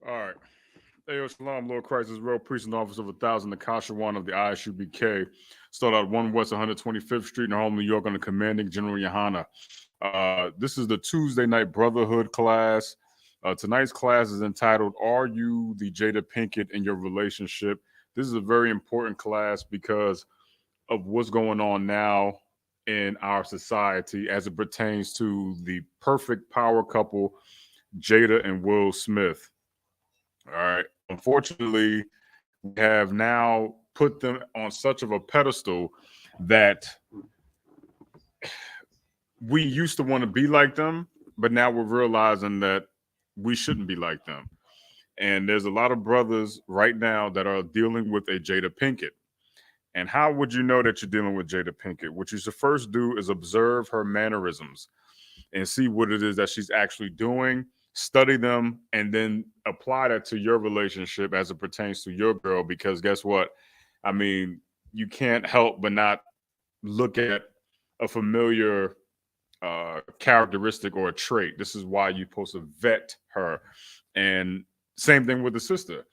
All right. Hey, Shalom, Lord Christ is real priest and officer of 1,000, the Kasha one of the ISUPK. Start out 1 West 125th Street in Harlem, New York, under commanding General Yohana. This is the Tuesday night Brotherhood class. Tonight's class is entitled, Are You the Jada Pinkett in Your Relationship? This is a very important class because of what's going on now in our society as it pertains to the perfect power couple, Jada and Will Smith. All right. Unfortunately, we have now put them on such of a pedestal that we used to want to be like them, but now we're realizing that we shouldn't be like them. And there's a lot of brothers right now that are dealing with a Jada Pinkett. And how would you know that you're dealing with Jada Pinkett? What you should first do is observe her mannerisms and see what it is that she's actually doing, study them, and then apply that to your relationship as it pertains to your girl. Because guess what? I mean, you can't help but not look at a familiar characteristic or a trait. This is why you're supposed to vet her. And same thing with the sister.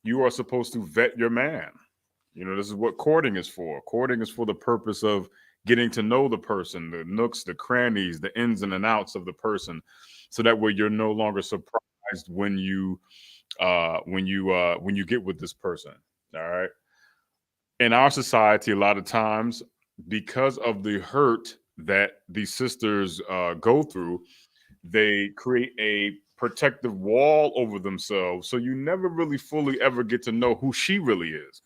You are supposed to vet your man. You know, this is what courting is for. Courting is for the purpose of getting to know the person, the nooks, the crannies, the ins and outs of the person, so that way you're no longer surprised when you get with this person. All right. In our society, a lot of times, because of the hurt that these sisters go through, they create a protective wall over themselves. So you never really fully ever get to know who she really is.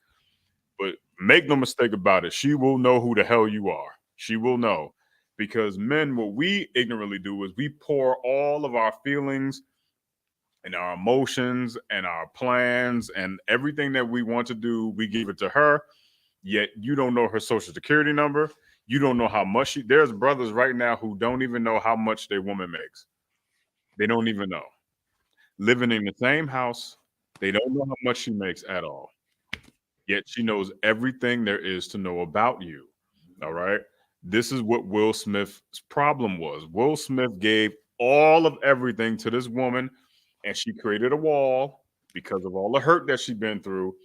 But make no mistake about it, she will know who the hell you are. She will know. Because men, what we ignorantly do is we pour all of our feelings and our emotions and our plans and everything that we want to do, we give it to her. Yet you don't know her social security number. You don't know how much there's brothers right now who don't even know how much their woman makes. They don't even know. Living in the same house, they don't know how much she makes at all. Yet she knows everything there is to know about you. All right. This is what Will Smith's problem was. Will Smith gave all of everything to this woman, and she created a wall because of all the hurt that she'd been through.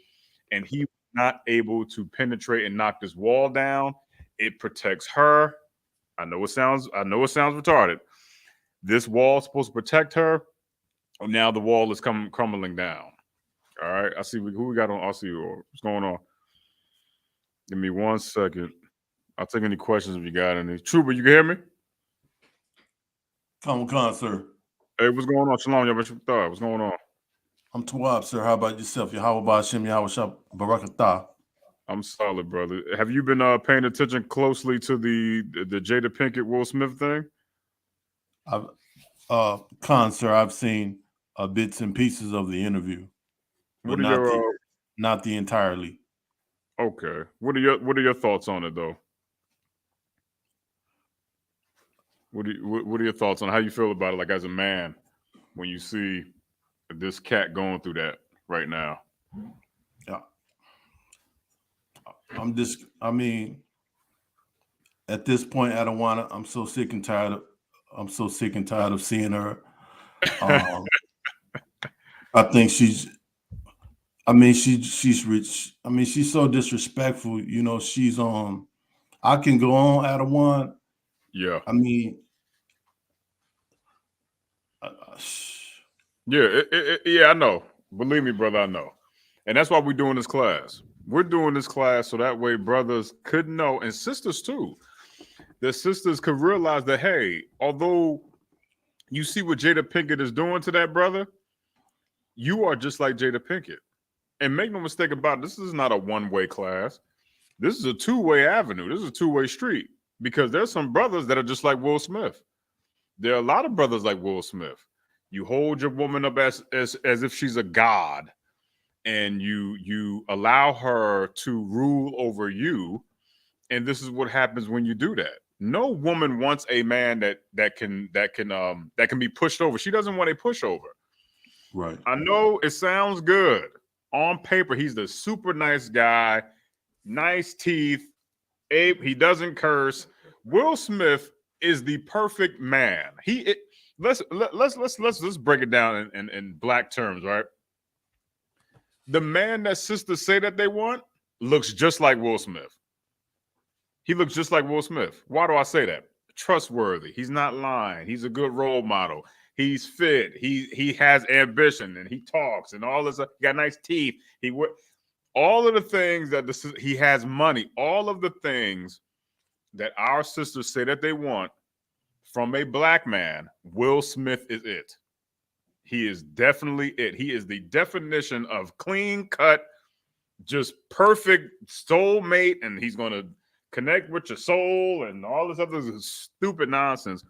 And he was not able to penetrate and knock this wall down. It protects her. I know it sounds retarded. This wall is supposed to protect her. Now the wall is crumbling down. All right. I see who we got on RCO. What's going on? Give me 1 second. I'll take any questions if you got any. Trooper, you can hear me? Come on, sir. Hey, what's going on? Shalom, y'all. What's going on? I'm Tawab, sir. How about yourself? Yahweh Ba'Shem, Yahweh Shah Barakatah. I'm solid, brother. Have you been paying attention closely to the Jada Pinkett Will Smith thing? Sir, I've seen bits and pieces of the interview, but not the entirely. Okay. What are your thoughts on it though? What are your thoughts on how you feel about it, like as a man, when you see this cat going through that right now? Yeah. At this point, I don't want to. I'm so sick and tired of seeing her. I think she's rich. I mean, she's so disrespectful. You know, she's I can go on out of one. Yeah. I mean, yeah, I know. Believe me, brother, I know. And that's why we're doing this class. We're doing this class so that way brothers could know, and sisters too. The sisters could realize that, hey, although you see what Jada Pinkett is doing to that brother, you are just like Jada Pinkett. And make no mistake about it, this is not a one-way class. This is a two-way avenue. This is a two-way street. Because there's some brothers that are just like Will Smith. There are a lot of brothers like Will Smith. You hold your woman up as if she's a god, and you allow her to rule over you. And this is what happens when you do that. No woman wants a man that can be pushed over. She doesn't want a pushover. Right. I know it sounds good. On paper, he's the super nice guy, nice teeth. He doesn't curse. Will Smith is the perfect man. Let's break it down in black terms, right? The man that sisters say that they want looks just like Will Smith. He looks just like Will Smith. Why do I say that? Trustworthy. He's not lying. He's a good role model. He's fit. He has ambition and he talks and all this. He got nice teeth. All of the things that he has money. All of the things that our sisters say that they want from a black man. Will Smith is it. He is definitely it. He is the definition of clean cut, just perfect soulmate, and he's going to connect with your soul and all this other stupid nonsense.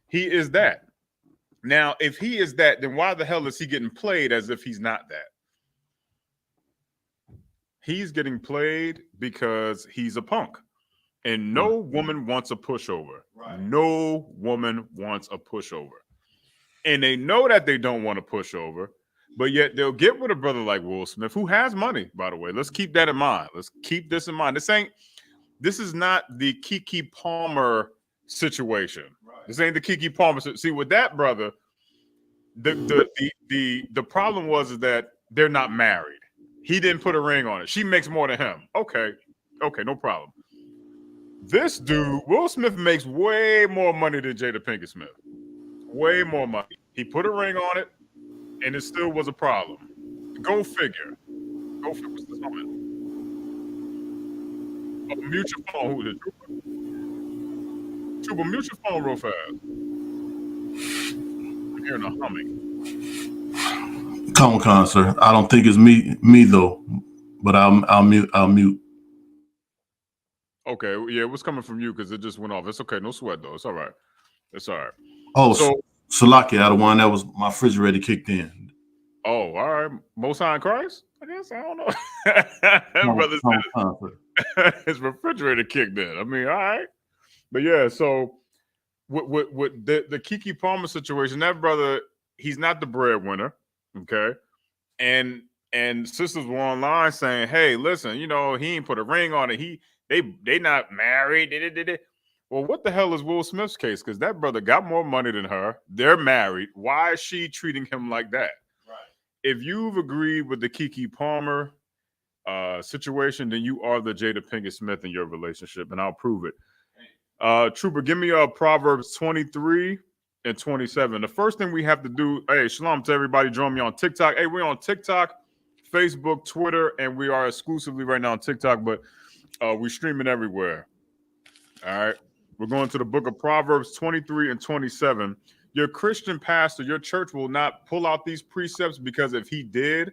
He is that. Now, if he is that, then why the hell is he getting played as if he's not that? He's getting played because he's a punk. And no woman wants a pushover. Right. No woman wants a pushover. And they know that they don't want to push over, but yet they'll get with a brother like Will Smith, who has money, by the way. Let's keep that in mind. Let's keep this in mind. This is not the Keke Palmer situation. Right. This ain't the Keke Palmer. See, with that brother, the problem was that they're not married. He didn't put a ring on it. She makes more than him. Okay, no problem. This dude, Will Smith, makes way more money than Jada Pinkett Smith. Way more money. He put a ring on it, and it still was a problem. Go figure. What's this moment? Mute your phone. Who is it? Trooper, mute your phone real fast. I'm hearing a humming. Come on, sir. I don't think it's me though, but I'll mute. Okay, yeah, it was coming from you because it just went off. It's okay, no sweat though. It's all right. Oh, so Salaki, out of one, that was my refrigerator kicked in. Oh, all right. Most High in Christ? I guess I don't know. Brother said his refrigerator kicked in. I mean, all right. But yeah, so with the Keke Palmer situation, that brother, he's not the breadwinner. Okay. And sisters were online saying, hey, listen, he ain't put a ring on it. They not married. Well, what the hell is Will Smith's case? Because that brother got more money than her. They're married. Why is she treating him like that? Right. If you've agreed with the Keke Palmer situation, then you are the Jada Pinkett Smith in your relationship, and I'll prove it. Trooper, give me Proverbs 23 and 27. The first thing we have to do, hey, shalom to everybody. Join me on TikTok. Hey, we're on TikTok, Facebook, Twitter, and we are exclusively right now on TikTok, but we're streaming everywhere. All right. We're going to the book of Proverbs 23 and 27. Your Christian pastor, your church will not pull out these precepts, because if he did,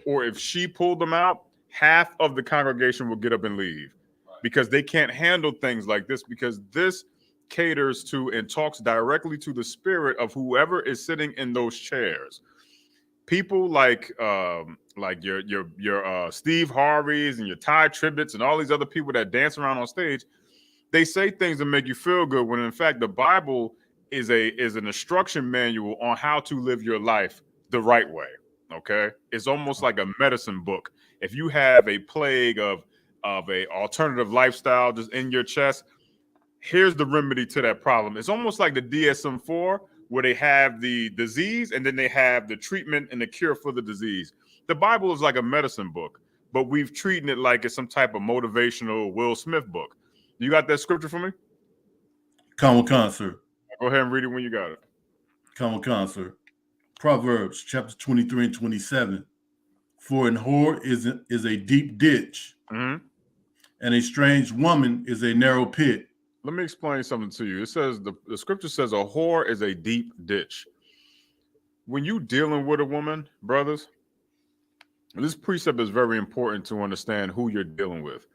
or if she pulled them out, half of the congregation will get up and leave, because they can't handle things like this, because this caters to and talks directly to the spirit of whoever is sitting in those chairs. People like your Steve Harveys and your Ty Tribbett's and all these other people that dance around on stage, they say things that make you feel good, when in fact the Bible is an instruction manual on how to live your life the right way. Okay, it's almost like a medicine book. If you have a plague of a alternative lifestyle just in your chest, here's the remedy to that problem. It's almost like the DSM-4, where they have the disease and then they have the treatment and the cure for the disease. The Bible is like a medicine book, but we've treated it like it's some type of motivational Will Smith book. You got that scripture for me? Come on, sir. Go ahead and read it when you got it. Come on, sir. Proverbs chapter 23 and 27. For an whore is a deep ditch, and a strange woman is a narrow pit. Let me explain something to you. It says the scripture says a whore is a deep ditch. When you dealing with a woman, brothers, this precept is very important to understand who you're dealing with.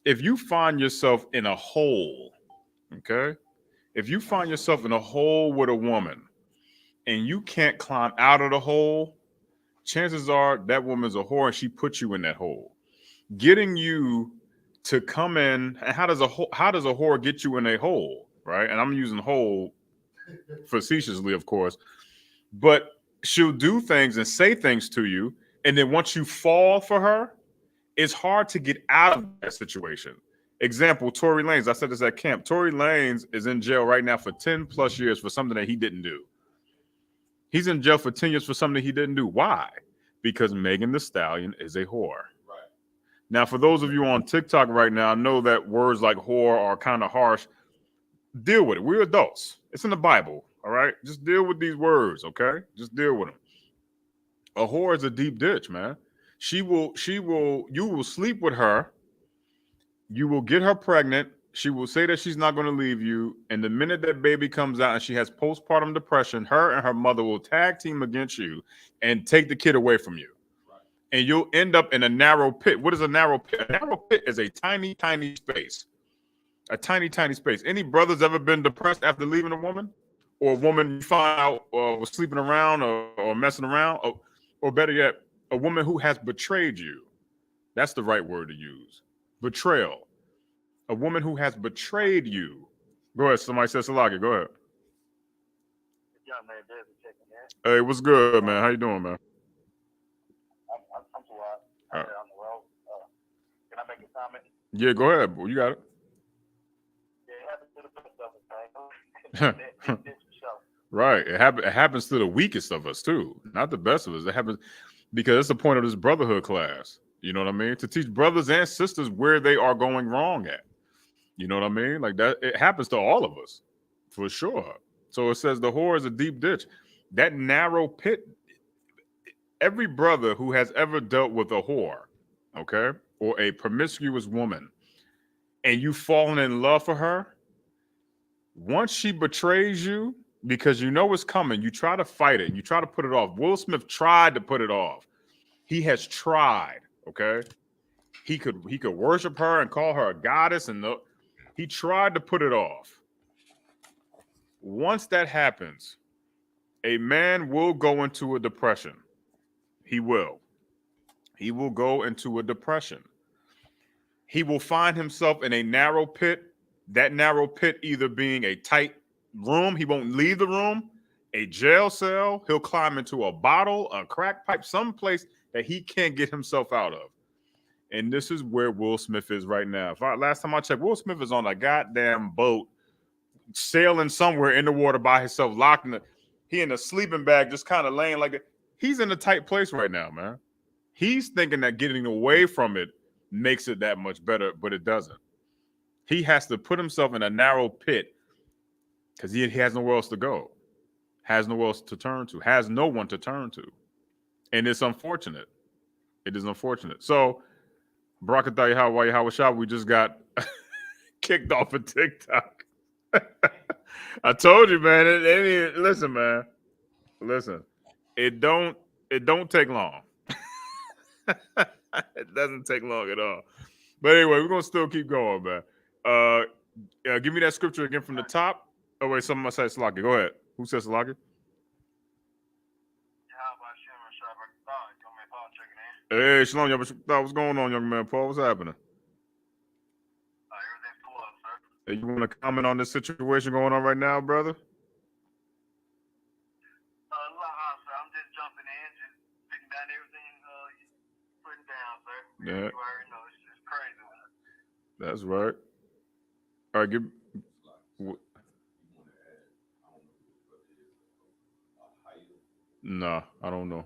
If you find yourself in a hole, okay? If you find yourself in a hole with a woman and you can't climb out of the hole, chances are that woman's a whore and she put you in that hole. Getting you to come in, and how does a whore get you in a hole, right? And I'm using hole facetiously, of course, but she'll do things and say things to you, and then once you fall for her, it's hard to get out of that situation. Example, Tory Lanez. I said this at camp. Tory Lanez is in jail right now for 10 plus years for something that he didn't do. He's in jail for 10 years for something he didn't do. Why? because Megan Thee Stallion is a whore. Right. Now, for those of you on TikTok right now, I know that words like whore are kind of harsh. Deal with it. We're adults. It's in the Bible. All right. Just deal with these words. Okay. Just deal with them. A whore is a deep ditch, man. You will sleep with her. You will get her pregnant. She will say that she's not going to leave you. And the minute that baby comes out and she has postpartum depression, her and her mother will tag team against you and take the kid away from you. Right. And you'll end up in a narrow pit. What is a narrow pit? A narrow pit is a tiny, tiny space. A tiny, tiny space. Any brothers ever been depressed after leaving a woman? Or a woman you find out was sleeping around or messing around? Or better yet, a woman who has betrayed you. That's the right word to use. Betrayal. A woman who has betrayed you. Go ahead. Somebody says Salaki. Go ahead. Hey, what's good, man? How you doing, man? I'm too hot. I'm on the road. Can I make a comment? Yeah, go ahead, boy. You got it. Yeah, it happens to the best of us, man. Right. It happens to the weakest of us, too. Not the best of us. It happens because it's the point of this brotherhood class. You know what I mean? To teach brothers and sisters where they are going wrong at. You know what I mean? Like that, it happens to all of us, for sure. So it says the whore is a deep ditch. That narrow pit, every brother who has ever dealt with a whore, okay, or a promiscuous woman, and you've fallen in love for her, once she betrays you, because you know it's coming, you try to fight it, you try to put it off. Will Smith tried to put it off. He has tried, okay? He could worship her and call her a goddess, and he tried to put it off. Once that happens, a man will go into a depression. He will. He will go into a depression. He will find himself in a narrow pit. That narrow pit either being a tight room, he won't leave the room, a jail cell, he'll climb into a bottle, a crack pipe, someplace that he can't get himself out of. And this is where Will Smith is right now. Last time I checked, Will Smith is on a goddamn boat, sailing somewhere in the water by himself, locked in he in a sleeping bag, just kind of laying like it. He's in a tight place right now, man. He's thinking that getting away from it makes it that much better, but it doesn't. He has to put himself in a narrow pit because he has nowhere else to go, has nowhere else to turn to, has no one to turn to. And it's unfortunate. It is unfortunate. So, Barakatah Yahweh Yahweh, we just got kicked off of TikTok. I told you, man. Listen, man. Listen. It don't take long. It doesn't take long at all. But anyway, we're gonna still keep going, man. Give me that scripture again from the top. Oh wait, someone said Salaki. Go ahead. Who says Salaki? Hey, Shalom, what's going on, young man? Paul, what's happening? Everything's cool, sir. Hey, you want to comment on this situation going on right now, brother? I'm just jumping in, just picking down everything you're putting down, sir. Yeah. You already know it's just crazy. That's right. All right, No, I don't know.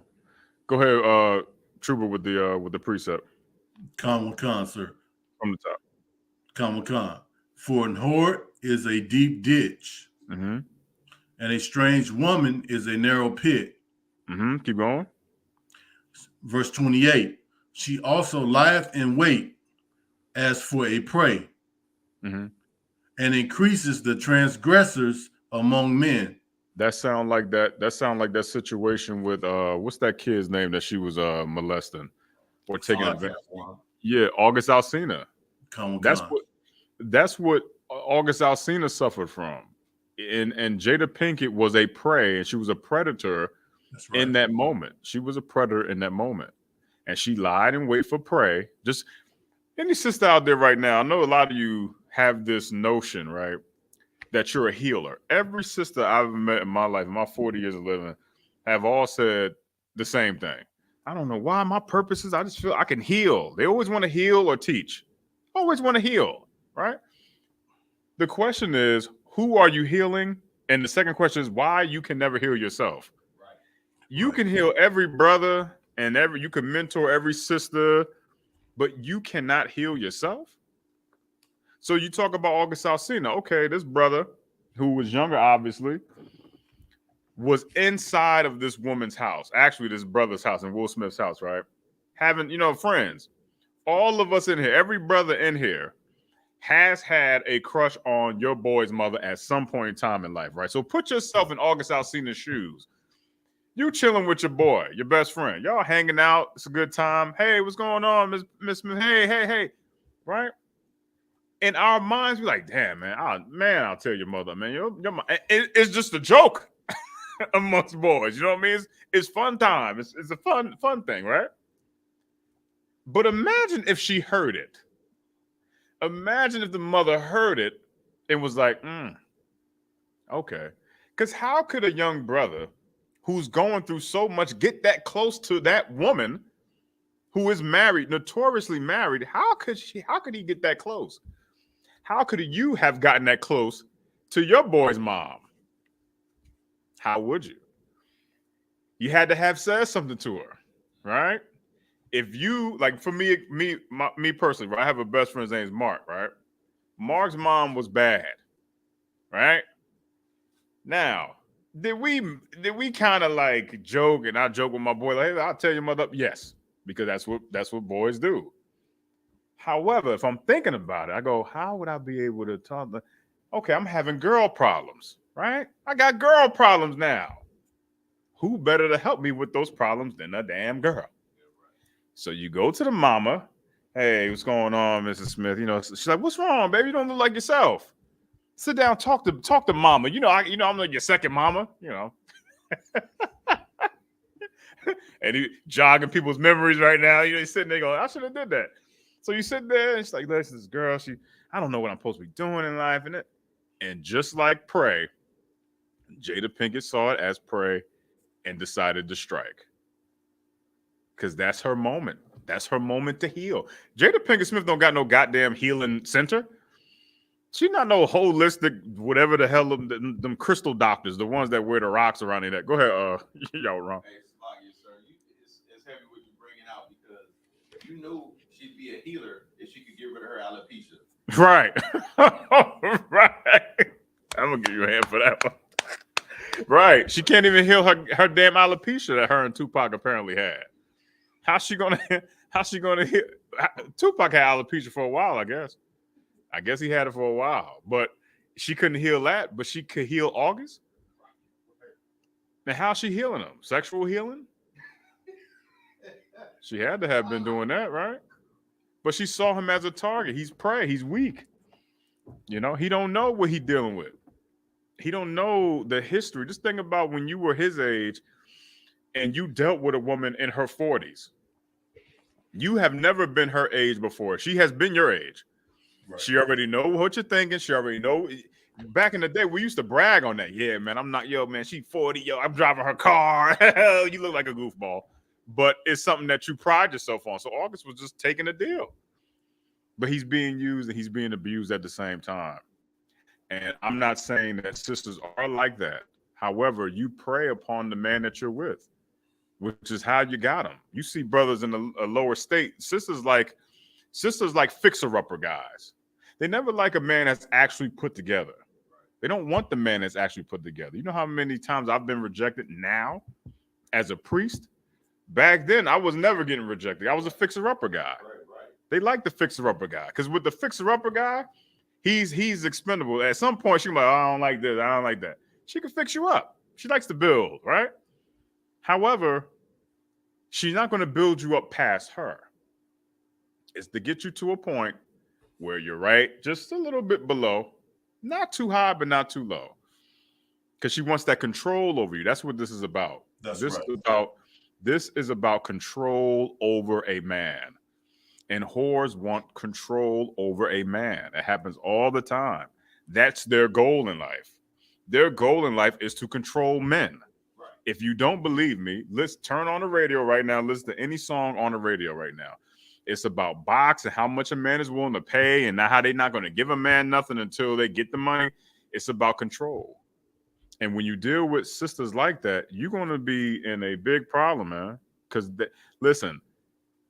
Go ahead, Trooper, with the precept. Khan, sir. From the top. Khan. For an whore is a deep ditch, and a strange woman is a narrow pit. Keep going. Verse 28. She also lieth in wait as for a prey, and increases the transgressors among men. That sound like that situation with what's that kid's name that she was molesting or taking advantage? Yeah, August Alsina. That's what August Alsina suffered from. And Jada Pinkett was a prey, and she was a predator in that moment. She was a predator in that moment. And she lied in wait for prey. Just any sister out there right now, I know a lot of you have this notion, right, that you're a healer. Every sister I've ever met in my life, in my 40 years of living, have all said the same thing. I don't know why my purpose is, I just feel I can heal. They always want to heal or teach. Always want to heal, right? The question is, who are you healing? And the second question is why you can never heal yourself. You can heal every brother and you can mentor every sister, but you cannot heal yourself. So you talk about August Alsina. Okay, this brother, who was younger, obviously, was inside of this woman's house. Actually, this brother's house and Will Smith's house, right? Having, friends. All of us in here, every brother in here has had a crush on your boy's mother at some point in time in life, right? So put yourself in August Alsina's shoes. You chilling with your boy, your best friend. Y'all hanging out. It's a good time. Hey, what's going on, Miss Smith? Hey, right? In our minds, we're like, damn, man, I'll tell your mother, man. It's just a joke amongst boys. You know what I mean? It's fun time. It's a fun thing, right? But imagine if she heard it. Imagine if the mother heard it and was like, okay. Because how could a young brother who's going through so much get that close to that woman who is married, notoriously married? How could he get that close? How could you have gotten that close to your boy's mom? How would you? You had to have said something to her, right? If you, like, for me personally, right? I have a best friend's name is Mark, right? Mark's mom was bad, right? Now, did we kind of like joke, and I joke with my boy, like, hey, I'll tell your mother, yes, because that's what boys do. However, if I'm thinking about it, I go, how would I be able to talk? Okay, I'm having girl problems, right? I got girl problems now. Who better to help me with those problems than a damn girl? So you go to the mama. Hey, what's going on, Mrs. Smith? She's like, what's wrong, baby? You don't look like yourself. Sit down, talk to mama. I'm like your second mama, And he jogging people's memories right now. He's sitting there going, I should have did that. So you sit there and she's like, listen, this girl, I don't know what I'm supposed to be doing in life. And just like Prey, Jada Pinkett saw it as prey and decided to strike. Because that's her moment. That's her moment to heal. Jada Pinkett Smith don't got no goddamn healing center. She not no holistic, whatever the hell them crystal doctors, the ones that wear the rocks around their neck. Go ahead, y'all wrong. Hey, sir, it's heavy what you're bringing out because you know she'd be a healer if she could get rid of her alopecia. Right. Right. I'm going to give you a hand for that one. Right. She can't even heal her damn alopecia that her and Tupac apparently had. How's she gonna heal? Tupac had alopecia for a while, I guess. I guess he had it for a while. But she couldn't heal that, but she could heal August? Now, how's she healing him? Sexual healing? She had to have been doing that, right? But she saw him as a target. He's prey. He's weak. He don't know what he's dealing with. He don't know the history. Just think about when you were his age and you dealt with a woman in her 40s. You have never been her age before. She has been your age. Right. She already know what you're thinking. She already know. Back in the day, we used to brag on that. Yeah, man, I'm not, man, she 40. I'm driving her car. You look like a goofball. But it's something that you pride yourself on. So August was just taking a deal. But he's being used and he's being abused at the same time. And I'm not saying that sisters are like that. However, you prey upon the man that you're with, which is how you got them. You see brothers in a lower state, sisters like fixer-upper guys. They never like a man that's actually put together. They don't want the man that's actually put together. You know how many times I've been rejected now as a priest? Back then, I was never getting rejected. I was a fixer-upper guy. Right. They like the fixer-upper guy because with the fixer-upper guy, he's expendable. At some point, she's like, oh, I don't like this. I don't like that. She can fix you up. She likes to build, right? However, she's not going to build you up past her. It's to get you to a point where you're right, just a little bit below, not too high, but not too low. Because she wants that control over you. That's what this is about. This is about control over a man. And whores want control over a man. It happens all the time. That's their goal in life. Their goal in life is to control men. Right. If you don't believe me, let's turn on the radio right now. Listen to any song on the radio right now. It's about box and how much a man is willing to pay and how they're not going to give a man nothing until they get the money. It's about control. And when you deal with sisters like that, you're going to be in a big problem, man. because listen,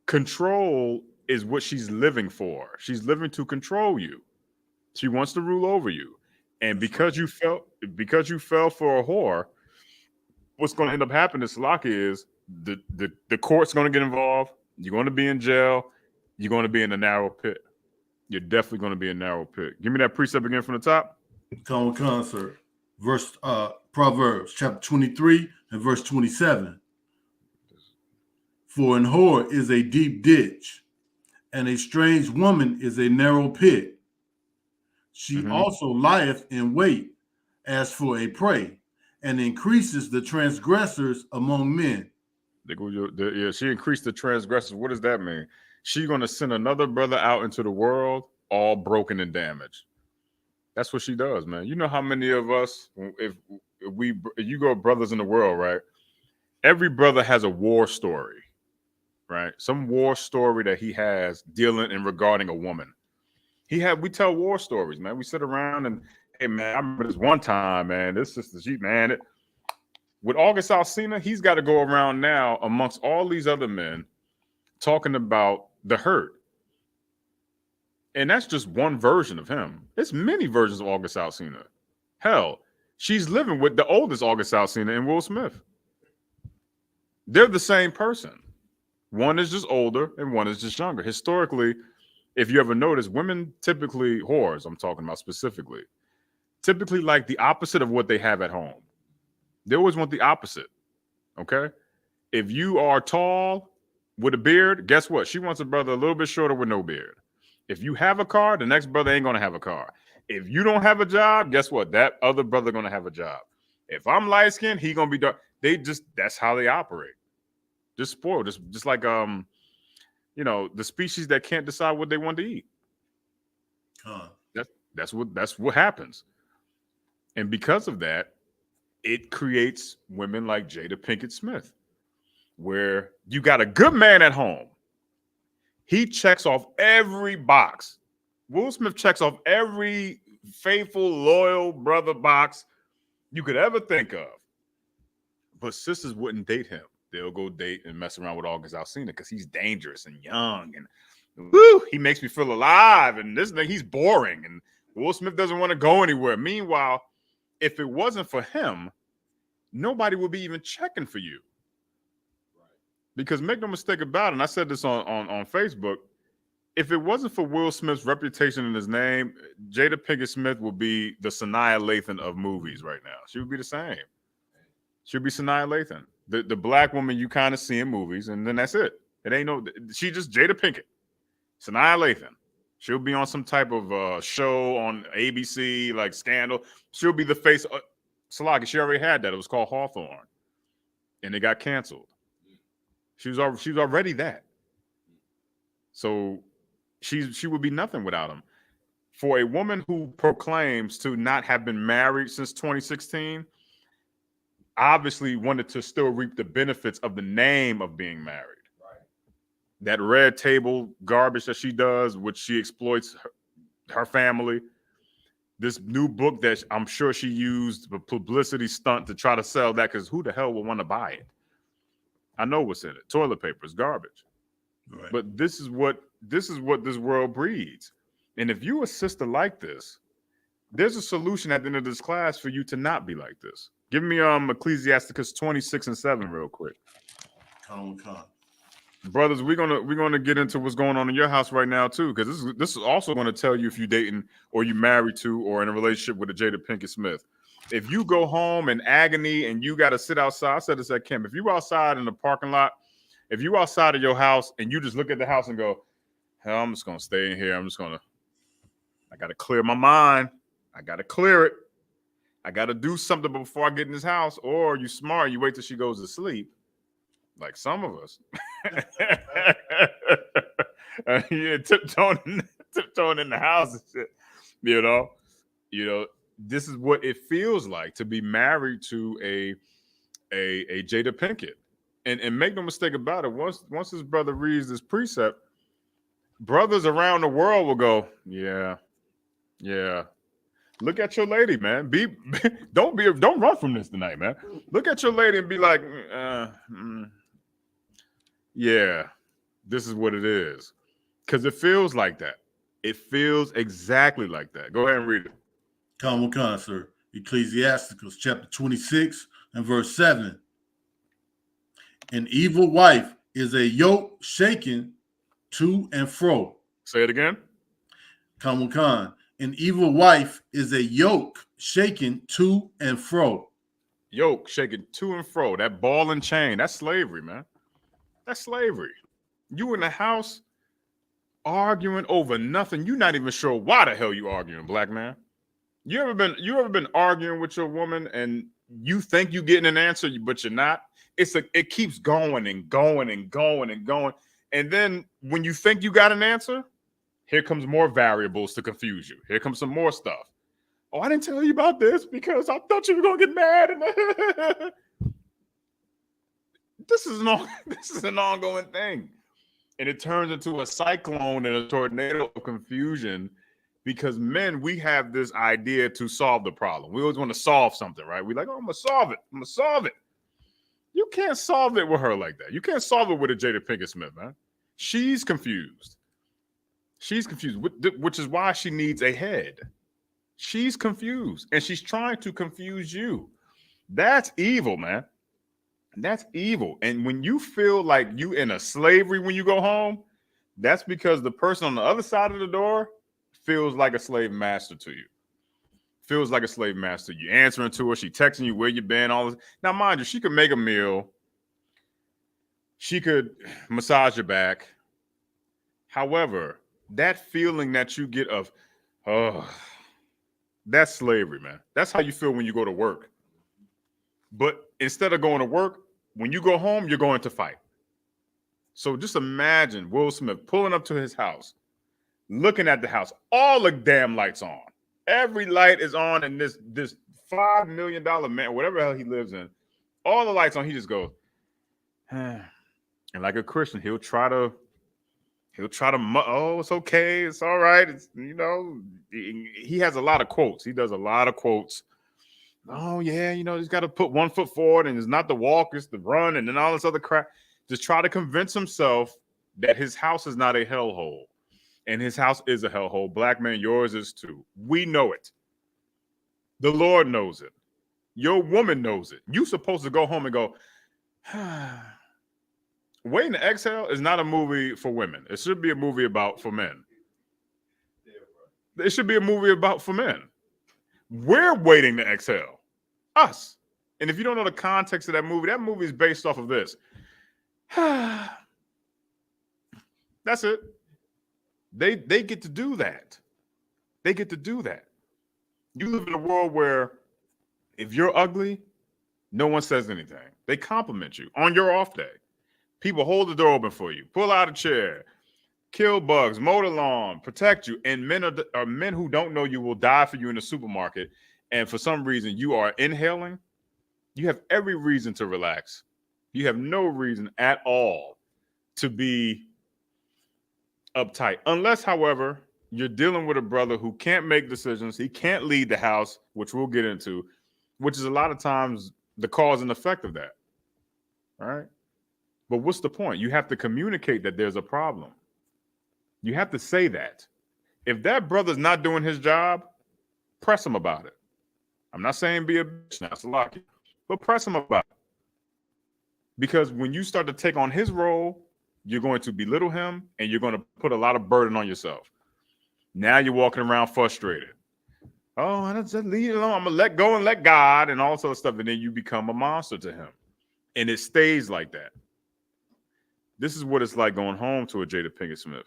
control is what she's living for. She's living to control you. She wants to rule over you. And because you fell for a whore, what's going to end up happening, Salaki, is the court's going to get involved. You're going to be in jail. You're going to be in a narrow pit. You're definitely going to be in a narrow pit. Give me that precept again from the top. Sir. Verse Proverbs chapter 23 and verse 27. For an whore is a deep ditch, and a strange woman is a narrow pit. She also lieth in wait as for a prey, and increases the transgressors among men. She increased the transgressors. What does that mean? She's going to send another brother out into the world all broken and damaged. That's what she does, man. You know how many of us, if you go brothers in the world, right? Every brother has a war story, right? Some war story that he has dealing and regarding a woman. We tell war stories, man. We sit around and, hey, man, I remember this one time, man. This sister, with August Alsina, he's got to go around now amongst all these other men talking about the hurt. And that's just one version of him. There's many versions of August Alsina. Hell, she's living with the oldest August Alsina and Will Smith. They're the same person. One is just older and one is just younger. Historically, if you ever notice, women typically, whores, I'm talking about specifically, typically like the opposite of what they have at home. They always want the opposite, okay? If you are tall with a beard, guess what? She wants a brother a little bit shorter with no beard. If you have a car, the next brother ain't going to have a car. If you don't have a job, guess what? That other brother going to have a job. If I'm light-skinned, he going to be dark. That's how they operate. Just spoiled. Just like, the species that can't decide what they want to eat. That's what happens. And because of that, it creates women like Jada Pinkett Smith, where you got a good man at home. He checks off every box. Will Smith checks off every faithful, loyal brother box you could ever think of. But sisters wouldn't date him. They'll go date and mess around with August Alsina because he's dangerous and young and he makes me feel alive. And this thing, he's boring. And Will Smith doesn't want to go anywhere. Meanwhile, if it wasn't for him, nobody would be even checking for you. Because make no mistake about it, and I said this on Facebook, if it wasn't for Will Smith's reputation and his name, Jada Pinkett Smith would be the Sanaa Lathan of movies right now. She would be the same. She would be Sanaa Lathan, the black woman you kind of see in movies, and then that's it. It ain't she just Jada Pinkett, Sanaa Lathan. She'll be on some type of show on ABC, like Scandal. She'll be the face. Salaki, she already had that. It was called Hawthorne, and it got canceled. She was already that. So she would be nothing without him. For a woman who proclaims to not have been married since 2016, obviously wanted to still reap the benefits of the name of being married. Right. That red table garbage that she does, which she exploits her family. This new book that I'm sure she used a publicity stunt to try to sell that, because who the hell would want to buy it? I know what's in it. Toilet paper is garbage. Right. But this is what this world breeds. And if you're a sister like this, there's a solution at the end of this class for you to not be like this. Give me Ecclesiasticus 26 and 7 real quick. Brothers, we're gonna get into what's going on in your house right now too, because this is also going to tell you if you're dating or you married to or in a relationship with a Jada Pinkett Smith. If you go home in agony and you got to sit outside, I said this at camp. If you're outside in the parking lot, if you're outside of your house and you just look at the house and go, hell, I'm just going to stay in here. I got to clear my mind. I got to clear it. I got to do something before I get in this house. Or you smart, you wait till she goes to sleep. Like some of us. Yeah, tiptoeing in the house and shit. You know, this is what it feels like to be married to a Jada Pinkett. And make no mistake about it, once his brother reads this precept, brothers around the world will go, yeah. Look at your lady, man. Don't run from this tonight, man. Look at your lady and be like, yeah, this is what it is. Because it feels like that. It feels exactly like that. Go ahead and read it. Come, sir. Ecclesiasticus chapter 26 and verse 7. An evil wife is a yoke shaken to and fro. Say it again. Come. An evil wife is a yoke shaken to and fro. Yoke shaking to and fro. That ball and chain. That's slavery, man. That's slavery. You in the house arguing over nothing. You're not even sure why the hell you arguing, black man. You ever been arguing with your woman and you think you getting an answer, but you're not? It keeps going and going and going and going. And then when you think you got an answer, here comes more variables to confuse you. Here comes some more stuff. Oh, I didn't tell you about this because I thought you were gonna get mad. This is an ongoing thing. And it turns into a cyclone and a tornado of confusion because men, we have this idea to solve the problem. We always want to solve something, right? We're like, oh, I'm going to solve it. I'm going to solve it. You can't solve it with her like that. You can't solve it with a Jada Pinkett Smith, man. She's confused. She's confused, which is why she needs a head. She's confused, and she's trying to confuse you. That's evil, man. That's evil. And when you feel like you in a slavery when you go home, that's because the person on the other side of the door feels like a slave master to you. Feels like a slave master. You answering to her, she texting you where you been, all this. Now, mind you, she could make a meal. She could massage your back. However, that feeling that you get of, oh, that's slavery, man. That's how you feel when you go to work. But instead of going to work, when you go home, you're going to fight. So just imagine Will Smith pulling up to his house, looking at the house, all the damn lights on. Every light is on, and this $5 million man, whatever the hell he lives in, all the lights on. He just goes, and like a Christian, he'll try to, oh, it's okay, it's all right. It's, you know, he has a lot of quotes. He does a lot of quotes. Oh yeah, you know, he's got to put 1 foot forward, and it's not the walk, it's the run, and then all this other crap. Just try to convince himself that his house is not a hellhole. And his house is a hellhole. Black man, yours is too. We know it. The Lord knows it. Your woman knows it. You're supposed to go home and go, Waiting to Exhale is not a movie for women. It should be a movie for men. It should be a movie for men. We're waiting to exhale. Us. And if you don't know the context of that movie is based off of this. That's it. They get to do that. They get to do that. You live in a world where if you're ugly, no one says anything. They compliment you on your off day. People hold the door open for you, pull out a chair, kill bugs, mow the lawn, protect you. And men are men who don't know you will die for you in the supermarket. And for some reason you are inhaling. You have every reason to relax. You have no reason at all to be uptight. Unless, however, you're dealing with a brother who can't make decisions. He can't lead the house, which we'll get into, which is a lot of times the cause and effect of that. All right. But what's the point? You have to communicate that there's a problem. You have to say that. If that brother's not doing his job, press him about it. I'm not saying be a bitch now, Salaki, but press him about it. Because when you start to take on his role, you're going to belittle him and you're going to put a lot of burden on yourself. Now you're walking around frustrated. Oh, I just leave it alone. I'm going to let go and let God and all sort of stuff. And then you become a monster to him. And it stays like that. This is what it's like going home to a Jada Pinkett Smith.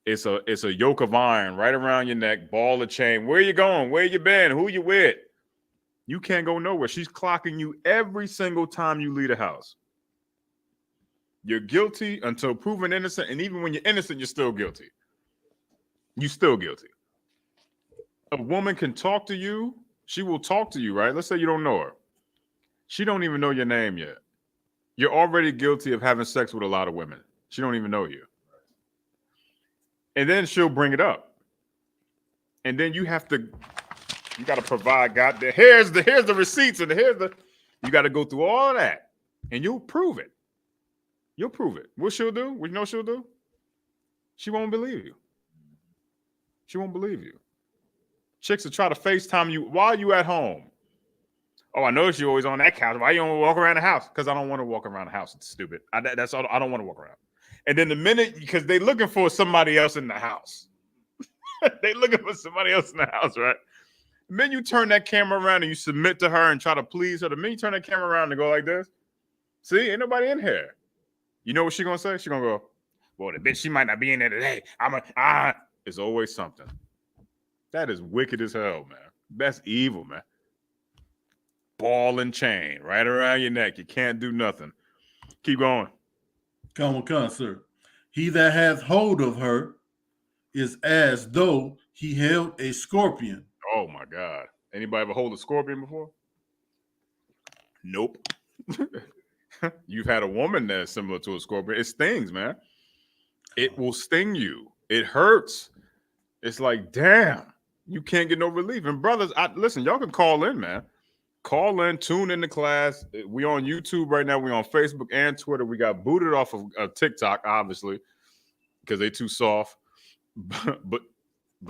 It's a yoke of iron right around your neck, ball of chain. Where you going? Where you been? Who you with? You can't go nowhere. She's clocking you every single time you leave the house. You're guilty until proven innocent. And even when you're innocent, you're still guilty. You're still guilty. A woman can talk to you. She will talk to you, right? Let's say you don't know her. She don't even know your name yet. You're already guilty of having sex with a lot of women. She don't even know you. And then she'll bring it up. And then you got to provide God. Here's the receipts and you got to go through all that and you'll prove it. You'll prove it. What she'll do? What you know she'll do? She won't believe you. She won't believe you. Chicks will try to FaceTime you while you at home. Oh, I noticed you always on that couch. Why you don't walk around the house? Because I don't want to walk around the house. It's stupid. That's all. I don't want to walk around. And then the minute, because they looking for somebody else in the house. They looking for somebody else in the house, right? The minute you turn that camera around and you submit to her and try to please her, the minute you turn that camera around and go like this, see, ain't nobody in here. You know what she gonna say? She gonna go, well, the bitch, she might not be in there today. It's always something. That is wicked as hell, man. That's evil, man. Ball and chain right around your neck. You can't do nothing. Keep going. Come, sir. He that hath hold of her is as though he held a scorpion. Oh my God. Anybody ever hold a scorpion before? Nope. You've had a woman that's similar to a scorpion. It stings, man. It will sting you. It hurts. It's like, damn, you can't get no relief. And brothers, listen, y'all can call in, man. Call in, tune in to class. We on YouTube right now. We on Facebook and Twitter. We got booted off of TikTok, obviously, because they too soft. But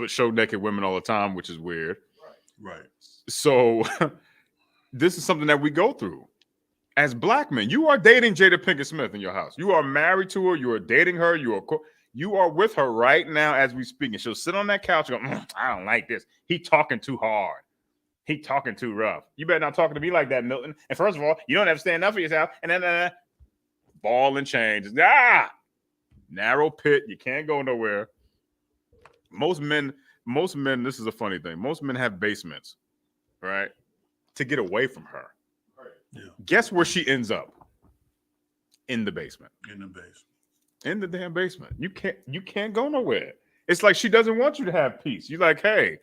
show naked women all the time, which is weird. Right. So this is something that we go through. As black men, you are dating Jada Pinkett Smith in your house. You are married to her. You are dating her. You are with her right now as we speak. And she'll sit on that couch and go, I don't like this. He talking too hard. He talking too rough. You better not talking to me like that, Milton. And first of all, you don't have to stand up for yourself. And then ball and chain. Narrow pit. You can't go nowhere. Most men, this is a funny thing. Most men have basements, right? To get away from her. Yeah. Guess where she ends up? In the basement. In the basement. In the damn basement. You can't go nowhere. It's like she doesn't want you to have peace. You're like, hey,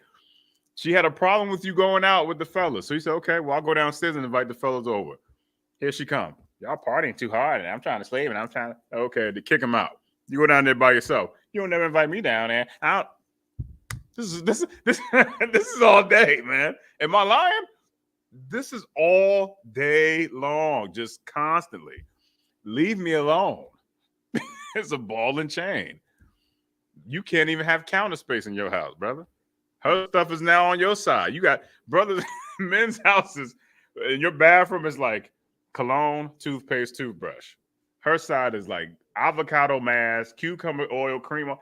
she had a problem with you going out with the fellas. So you say, okay, well, I'll go downstairs and invite the fellas over. Here she come. Y'all partying too hard, and I'm trying to slave, and I'm trying to, okay, to kick him out. You go down there by yourself. You don't never invite me down there. This is all day, man. Am I lying? This is all day long, just constantly. Leave me alone. It's a ball and chain. You can't even have counter space in your house, brother. Her stuff is now on your side. You got brothers, men's houses, and your bathroom is like cologne, toothpaste, toothbrush. Her side is like avocado mask, cucumber oil, cream,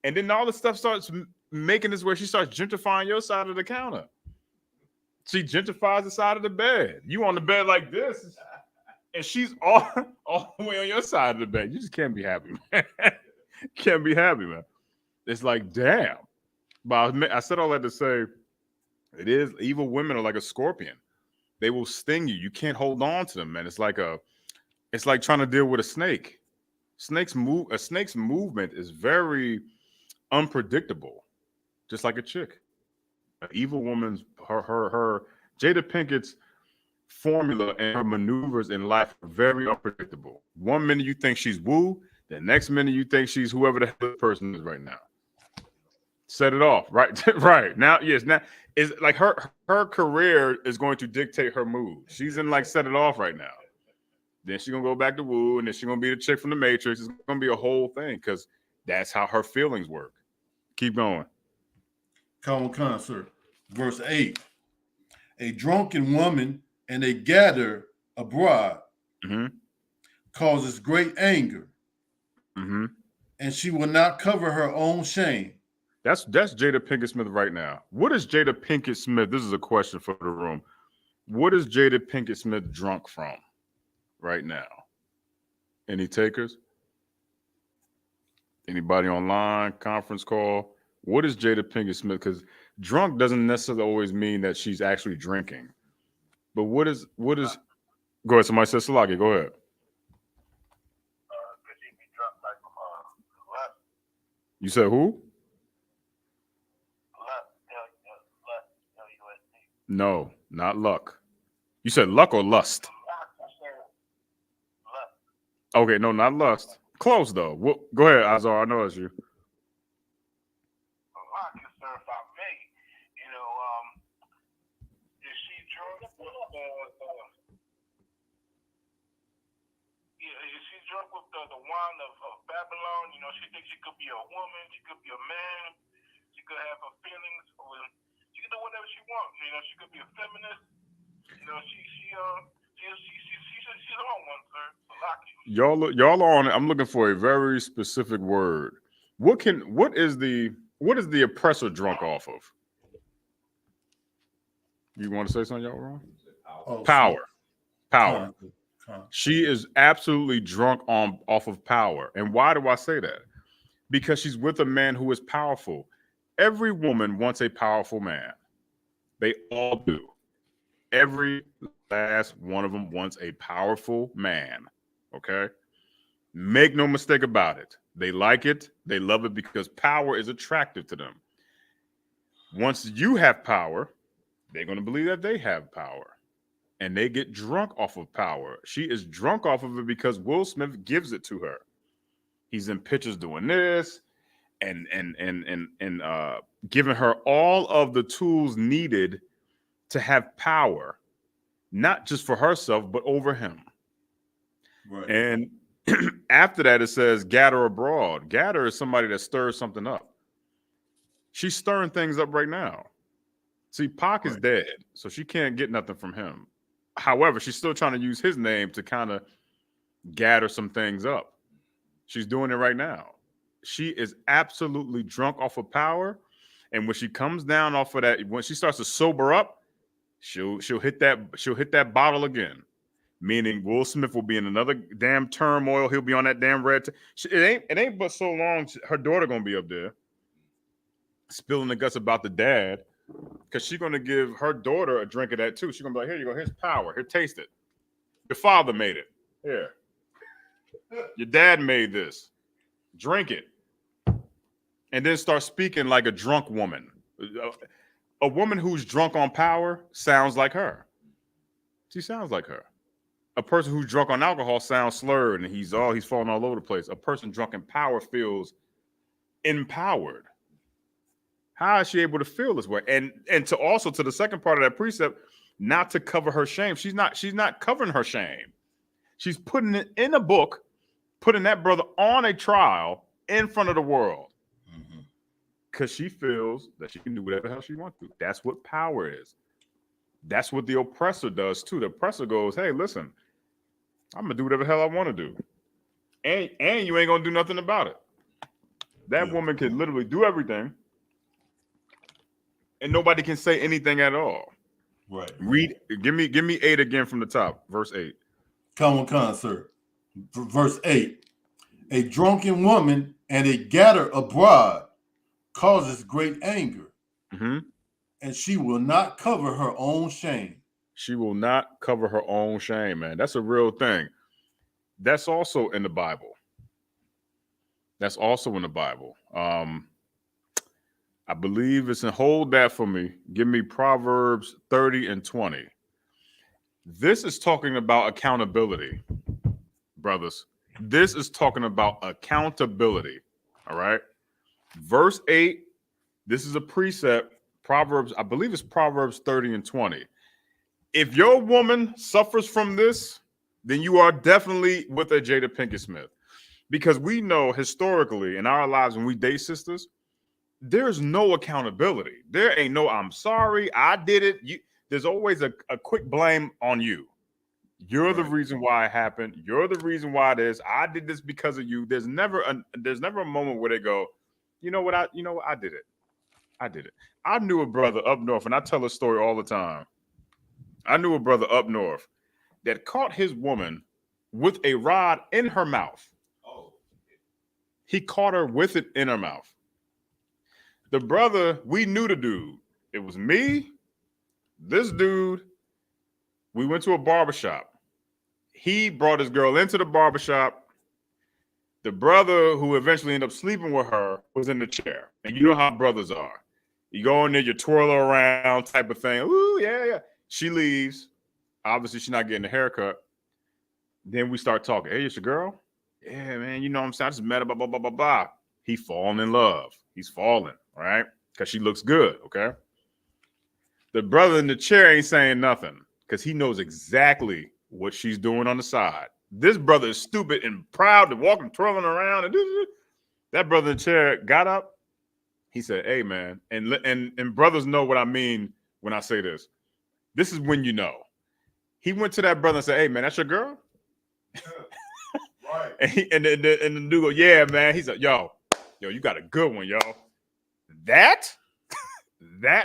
and then all the stuff starts making this where she starts gentrifying your side of the counter. She gentrifies the side of the bed. You on the bed like this, and she's all the way on your side of the bed. You just can't be happy, man. Can't be happy, man. It's like, damn. But I said all that to say, it is, evil women are like a scorpion. They will sting you. You can't hold on to them, man. It's like trying to deal with a snake. A snake's movement is very unpredictable, just like a chick. An evil woman's her Jada Pinkett's formula and her maneuvers in life are very unpredictable. One minute you think she's woo, the next minute you think she's whoever the hell this person is right now. Set it off, right? Right now, yes. Now is like her career is going to dictate her mood. She's in like set it off right now. Then she's gonna go back to woo, and then she's gonna be the chick from the Matrix. It's gonna be a whole thing because that's how her feelings work. Keep going. Come, sir. Verse 8. A drunken woman and a gatherer abroad causes great anger, and she will not cover her own shame. That's Jada Pinkett Smith right now. What is Jada Pinkett Smith? This is a question for the room. What is Jada Pinkett Smith drunk from right now? Any takers? Anybody online? Conference call? What is Jada Pinkett Smith? Because drunk doesn't necessarily always mean that she's actually drinking. But what is? Go ahead. Somebody says Salaki. Go ahead. Could she be drunk like lust? You said who? Lust, L-U-S-T. No, not luck. You said luck or lust? Lust. Okay, no, not lust. Close though. Go ahead, Azar. I know it's you. Is she drunk? Is she drunk with the wine of Babylon. You know, she thinks she could be a woman, she could be a man, she could have her feelings, or she can do whatever she wants. You know, she could be a feminist. You know, she's on one, sir. Y'all are on it. I'm looking for a very specific word. What is the oppressor drunk off of? You want to say something, y'all wrong? Power. She is absolutely drunk off of power. And why do I say that? Because she's with a man who is powerful. Every woman wants a powerful man. They all do. Every last one of them wants a powerful man. Okay? Make no mistake about it. They like it. They love it because power is attractive to them. Once you have power, they're going to believe that they have power. And they get drunk off of power. She is drunk off of it because Will Smith gives it to her. He's in pictures doing this and giving her all of the tools needed to have power, not just for herself, but over him. Right. And after that, it says gather abroad. Gather is somebody that stirs something up. She's stirring things up right now. See, Pac is dead, so she can't get nothing from him. However, she's still trying to use his name to kind of gather some things up. She's doing it right now. She is absolutely drunk off of power. And when she comes down off of that, when she starts to sober up, she'll hit that bottle again. Meaning Will Smith will be in another damn turmoil. He'll be on that damn red. It ain't but so long. Her daughter gonna be up there spilling the guts about the dad. Because she's going to give her daughter a drink of that too. She's going to be like, here you go. Here's power. Here, taste it. Your father made it. Here. Your dad made this. Drink it. And then start speaking like a drunk woman. A woman who's drunk on power sounds like her. She sounds like her. A person who's drunk on alcohol sounds slurred and he's falling all over the place. A person drunk in power feels empowered. How is she able to feel this way? And to the second part of that precept, not to cover her shame. She's not covering her shame. She's putting it in a book, putting that brother on a trial in front of the world. Because she feels that she can do whatever the hell she wants to. That's what power is. That's what the oppressor does too. The oppressor goes, hey, listen, I'm gonna do whatever the hell I want to do. And you ain't gonna do nothing about it. That woman can literally do everything. And nobody can say anything at all. Right. Read. Give me 8 again from the top. Verse 8. Come on, sir. Verse 8. A drunken woman and a gatherer abroad causes great anger. Mm-hmm. And she will not cover her own shame. She will not cover her own shame, man. That's a real thing. That's also in the Bible. I believe it's in, hold that for me. Give me Proverbs 30 and 20. This is talking about accountability, brothers. This is talking about accountability. All right. Verse 8. This is a precept. Proverbs, I believe it's Proverbs 30 and 20. If your woman suffers from this, then you are definitely with a Jada Pinkett Smith. Because we know historically in our lives when we date sisters, there's no accountability. There ain't no, I'm sorry, I did it. There's always a quick blame on you. You're the reason why it happened. You're the reason why it is. I did this because of you. There's never a moment where they go, you know what, I did it. I did it. I knew a brother up north, and I tell a story all the time. I knew a brother up north that caught his woman with a rod in her mouth. Oh. He caught her with it in her mouth. The brother, we knew the dude. It was me, this dude. We went to a barbershop. He brought his girl into the barbershop. The brother who eventually ended up sleeping with her was in the chair. And you know how brothers are. You go in there, you twirl her around type of thing. Ooh, yeah. She leaves. Obviously, she's not getting a haircut. Then we start talking. Hey, it's your girl? Yeah, man. You know what I'm saying? I just met her, blah, blah, blah, blah, blah. He falling in love. He's falling, right? Because she looks good, okay? The brother in the chair ain't saying nothing because he knows exactly what she's doing on the side. This brother is stupid and proud to walk and twirling around. And that brother in the chair got up. He said, "Hey, man," and brothers know what I mean when I say this. This is when you know. He went to that brother and said, "Hey, man, that's your girl?" Right. And the dude go, "Yeah, man." He said, yo, you got a good one, yo. That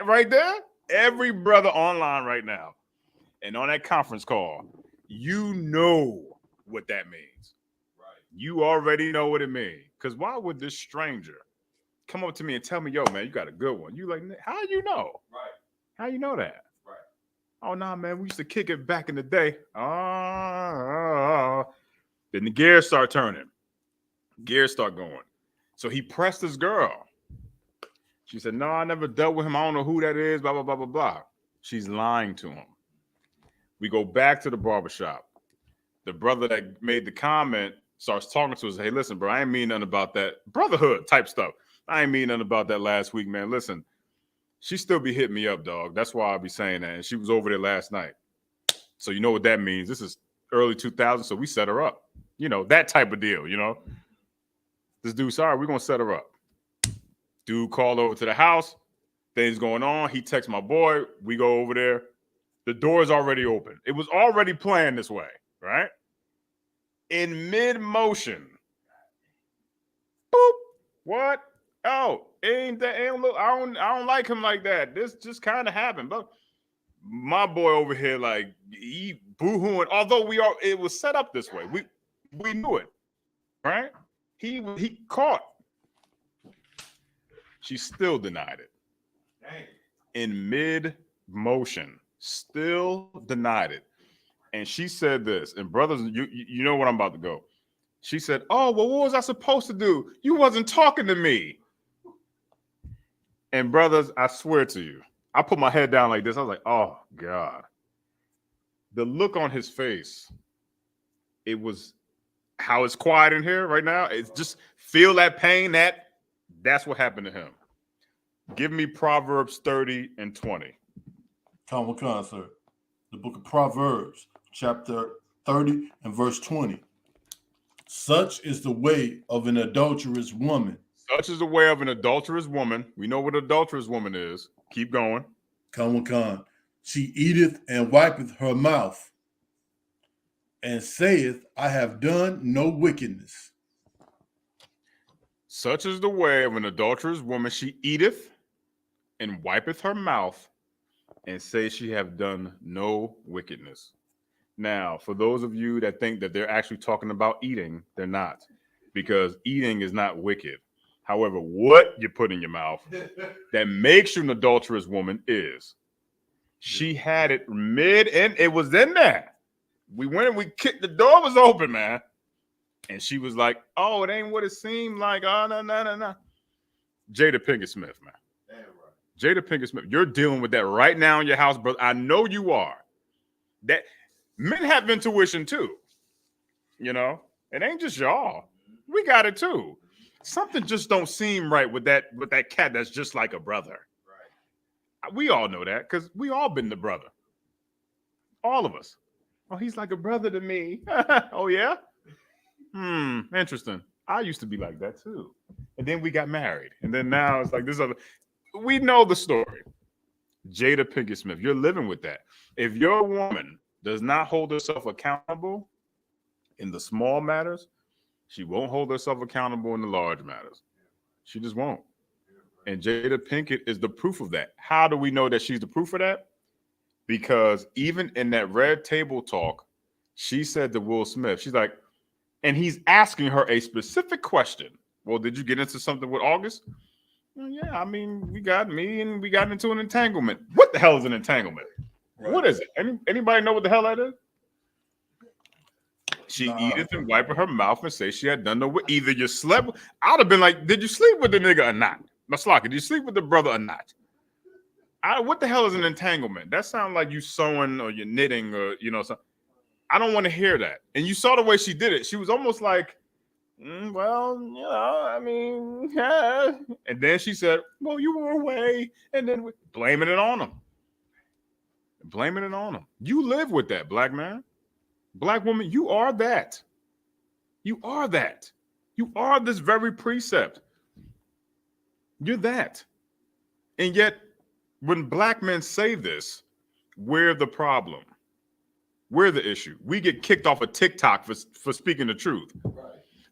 right there, every brother online right now and on that conference call, you know what that means. Right. You already know what it means. Because why would this stranger come up to me and tell me, yo, man, you got a good one? You like, how you know? Right. How you know that? Right. Oh, nah, man, we used to kick it back in the day. Then the gears start turning. Gears start going. So he pressed his girl. She said, "No, I never dealt with him. I don't know who that is, blah, blah, blah, blah, blah." She's lying to him. We go back to the barbershop. The brother that made the comment starts talking to us. "Hey, listen, bro, I ain't mean nothing about that brotherhood type stuff. I ain't mean nothing about that last week, man. Listen, she still be hitting me up, dog. That's why I be saying that. And she was over there last night. So you know what that means. This is early 2000s, so we set her up. You know, that type of deal, you know. This dude, sorry, we're going to set her up." Dude called over to the house. Things going on. He texts my boy. We go over there. The door is already open. It was already planned this way, right? In mid-motion. Boop. What? Oh, ain't look, I don't like him like that. This just kind of happened. But my boy over here, like, he boo-hooing. Although it was set up this way. We knew it, right? He caught. She still denied it. Dang. In mid-motion, still denied it. And she said this, and brothers, you know what I'm about to go. She said, "Oh, well, what was I supposed to do? You wasn't talking to me." And brothers, I swear to you, I put my head down like this. I was like, oh, God. The look on his face, it was how it's quiet in here right now. It's just feel that pain. That's what happened to him. Give me Proverbs 30 and 20. Come, sir. The book of Proverbs, chapter 30 and verse 20. Such is the way of an adulterous woman. Such is the way of an adulterous woman. We know what adulterous woman is. Keep going. Come. She eateth and wipeth her mouth, and saith, I have done no wickedness. Such is the way of an adulterous woman. She eateth and wipeth her mouth, and say she have done no wickedness. Now, for those of you that think that they're actually talking about eating, they're not, because eating is not wicked. However, what you put in your mouth that makes you an adulterous woman is. She had it and it was in there. We went and we kicked, the door was open, man. And she was like, "Oh, it ain't what it seemed like. Oh, no. Jada Pinkett Smith, man. Damn right. Jada Pinkett Smith, you're dealing with that right now in your house, brother. I know you are. That men have intuition too. You know, it ain't just y'all. We got it too. Something just don't seem right with that cat that's just like a brother. Right. We all know that because we all been the brother. All of us. Oh, he's like a brother to me. Oh, yeah? Interesting. I used to be like that too. And then we got married. And then now it's like this other. We know the story. Jada Pinkett Smith, you're living with that. If your woman does not hold herself accountable in the small matters, she won't hold herself accountable in the large matters. She just won't. And Jada Pinkett is the proof of that. How do we know that she's the proof of that? Because even in that red table talk, she said to Will Smith, she's like, and he's asking her a specific question. Well, did you get into something with August? Well, yeah, I mean, we got into an entanglement. What the hell is an entanglement? Right. What is it? Anybody know what the hell that is? She eateth and wiped her mouth and say she had done no. Either you slept. I'd have been like, did you sleep with the nigga or not? Maslaka, did you sleep with the brother or not? What the hell is an entanglement? That sounds like you sewing or you're knitting or something. I don't want to hear that. And you saw the way she did it. She was almost like, well, I mean, yeah. And then she said, well, you were away. And then blaming it on him. You live with that, black man. Black woman, you are that. You are that. You are this very precept. You're that. And yet, when black men say this, we're the problem. We're the issue. We get kicked off of TikTok for speaking the truth. Right.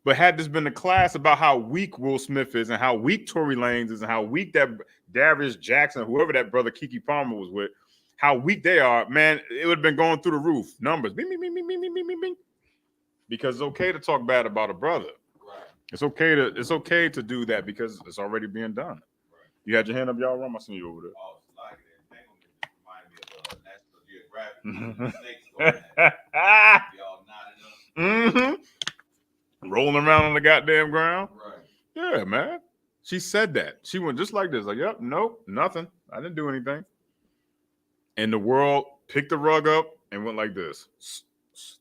But had this been a class about how weak Will Smith is and how weak Tory Lanez is and how weak that Darius Jackson, whoever that brother Keke Palmer was with, how weak they are, man, it would have been going through the roof. Numbers. Bing, bing, bing, bing, bing, bing, bing, bing. Because it's okay to talk bad about a brother. Right. It's okay to do that because it's already being done. Right. You had your hand up, y'all. Rum, I seen you over there. Oh, it's like that. Remind me of National Geographic. Snakes going at it. Y'all nodding up. Rolling around on the goddamn ground. Right. Yeah, man. She said that. She went just like this. Like, yep, nope, nothing. I didn't do anything. And the world picked the rug up and went like this.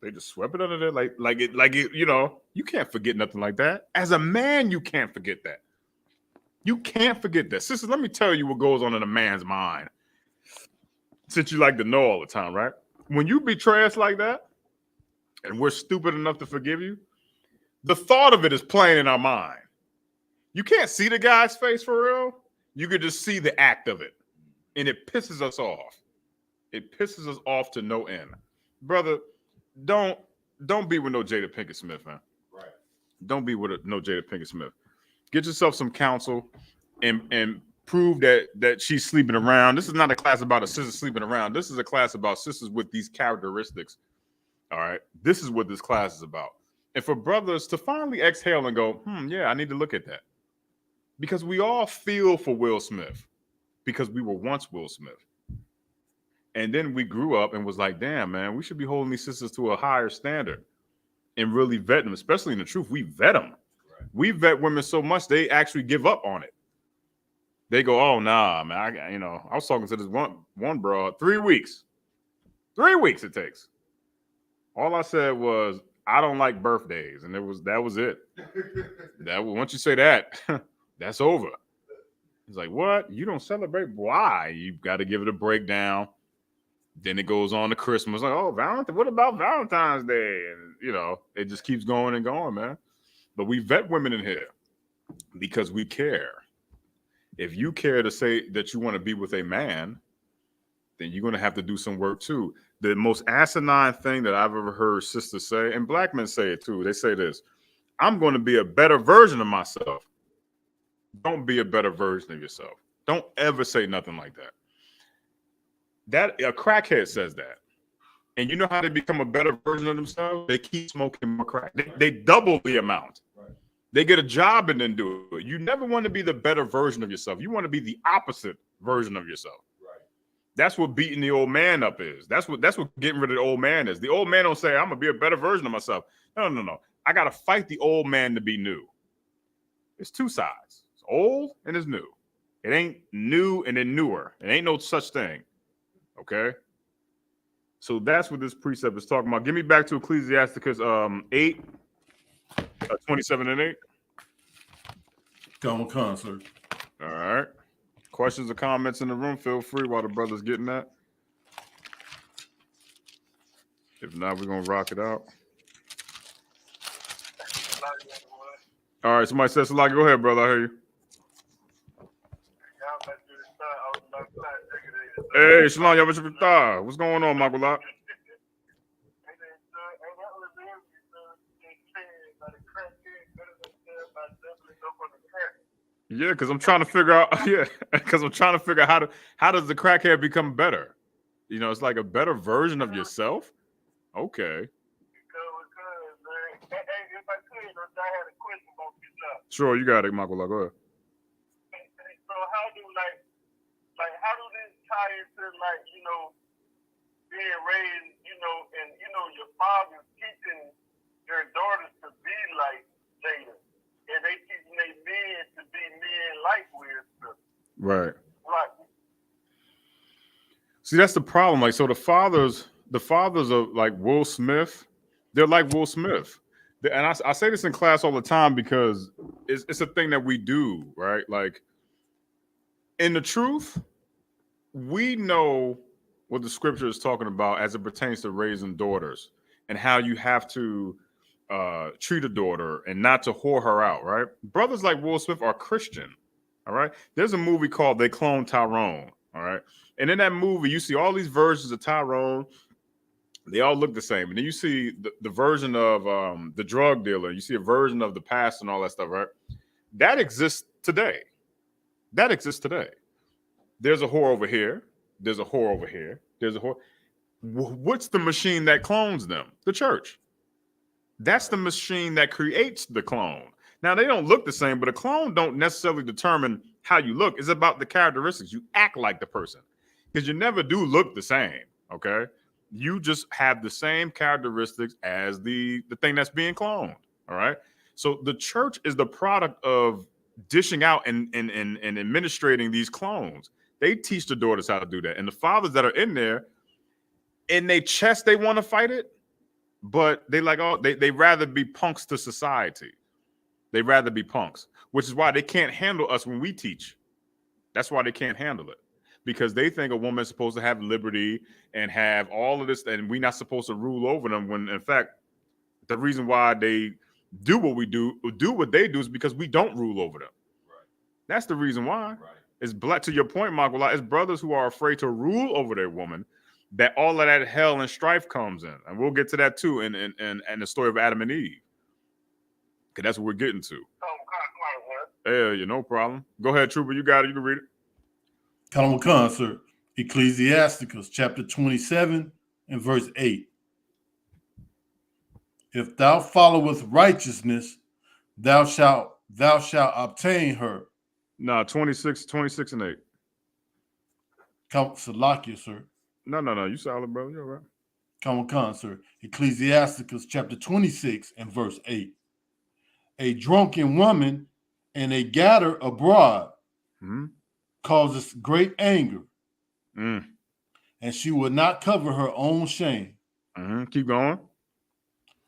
They just swept it under there, like it. You know, you can't forget nothing like that. As a man, you can't forget that. You can't forget that. Sisters, let me tell you what goes on in a man's mind. Since you like to know all the time, right? When you betray us like that, and we're stupid enough to forgive you, the thought of it is playing in our mind. You can't see the guy's face for real. You could just see the act of it. And it pisses us off. It pisses us off to no end. Brother, don't be with no Jada Pinkett Smith, man. Right. Don't be with no Jada Pinkett Smith. Get yourself some counsel and prove that she's sleeping around. This is not a class about a sister sleeping around. This is a class about sisters with these characteristics. All right. This is what this class is about. And for brothers to finally exhale and go, yeah, I need to look at that. Because we all feel for Will Smith because we were once Will Smith. And then we grew up and was like, damn, man, we should be holding these sisters to a higher standard and really vet them, especially in the truth. We vet them. Right. We vet women so much they actually give up on it. They go, oh, nah, man. I was talking to this one bro, 3 weeks. 3 weeks it takes. All I said was, I don't like birthdays. And that was it. Once you say that, that's over. He's like, what? You don't celebrate? Why? You've got to give it a breakdown. Then it goes on to Christmas. Like, oh, Valentine. What about Valentine's Day? And, it just keeps going and going, man. But we vet women in here because we care. If you care to say that you want to be with a man, then you're going to have to do some work too. The most asinine thing that I've ever heard sisters say, and black men say it too, they say this: I'm going to be a better version of myself. Don't be a better version of yourself. Don't ever say nothing like that. That a crackhead says that. And you know how they become a better version of themselves? They keep smoking more crack. They double the amount. Right. They get a job and then do it. You never want to be the better version of yourself. You want to be the opposite version of yourself. Right. That's what beating the old man up is. That's what getting rid of the old man is. The old man don't say, I'm going to be a better version of myself. No. I got to fight the old man to be new. It's two sides. It's old and it's new. It ain't new and then newer. It ain't no such thing. Okay? So that's what this precept is talking about. Give me back to Ecclesiasticus 8, 27 and 8. Come, sir. All right. Questions or comments in the room, feel free while the brother's getting that. If not, we're going to rock it out. All right, somebody says, Salaki, go ahead, brother. I hear you. Hey, Shalom, Yabashapita. What's going on, Makulak? Yeah, because I'm trying to figure out. Yeah, because I'm trying to figure out how does the crackhead become better? It's like a better version of yourself. Okay. Sure, you got it, Makulak. Go ahead. So how do how do this tie into being raised, and your father's teaching your daughters to be like Jada, and they teaching their men to be men like Will. Right. Right. See, that's the problem. Like, so the fathers of like Will Smith, they're like Will Smith. And I say this in class all the time because it's a thing that we do, right? Like, in the truth, we know what the scripture is talking about as it pertains to raising daughters. and how you have to treat a daughter and not to whore her out, right? Brothers like Will Smith are Christian, all right? There's a movie called They Clone Tyrone, all right? And in that movie, you see all these versions of Tyrone. They all look the same. And then you see the version of the drug dealer. You see a version of the pastor and all that stuff, right? That exists today. That exists today. There's a whore over here. There's a whore over here. There's a whore. What's the machine that clones them? The church. That's the machine that creates the clone. Now, they don't look the same, but a clone don't necessarily determine how you look. It's about the characteristics. You act like the person because you never do look the same, okay? You just have the same characteristics as the thing that's being cloned, all right? So the church is the product of dishing out and administrating these clones. They teach the daughters how to do that. And the fathers that are in there, in their chest, they want to fight it. But they rather be punks to society. They rather be punks, which is why they can't handle us when we teach. That's why they can't handle it, because they think a woman is supposed to have liberty and have all of this, and we're not supposed to rule over them. When in fact, the reason why they do what we do what they do is because we don't rule over them. Right. That's the reason why. Right. It's black. To your point, Michael, it's brothers who are afraid to rule over their woman that all of that hell and strife comes in. And we'll get to that too in the story of Adam and Eve. Because that's what we're getting to. Yeah, no problem. Go ahead, Trooper. You got it. You can read it. Come on, sir. Ecclesiasticus chapter 27 and verse 8. If thou followest righteousness, thou shalt obtain her. No, 26 and 8. Come, Salakia, sir. No. You solid, bro. You're all right. Come on, sir. Ecclesiasticus chapter 26 and verse 8. A drunken woman and a gatter abroad causes great anger, and she will not cover her own shame. Keep going.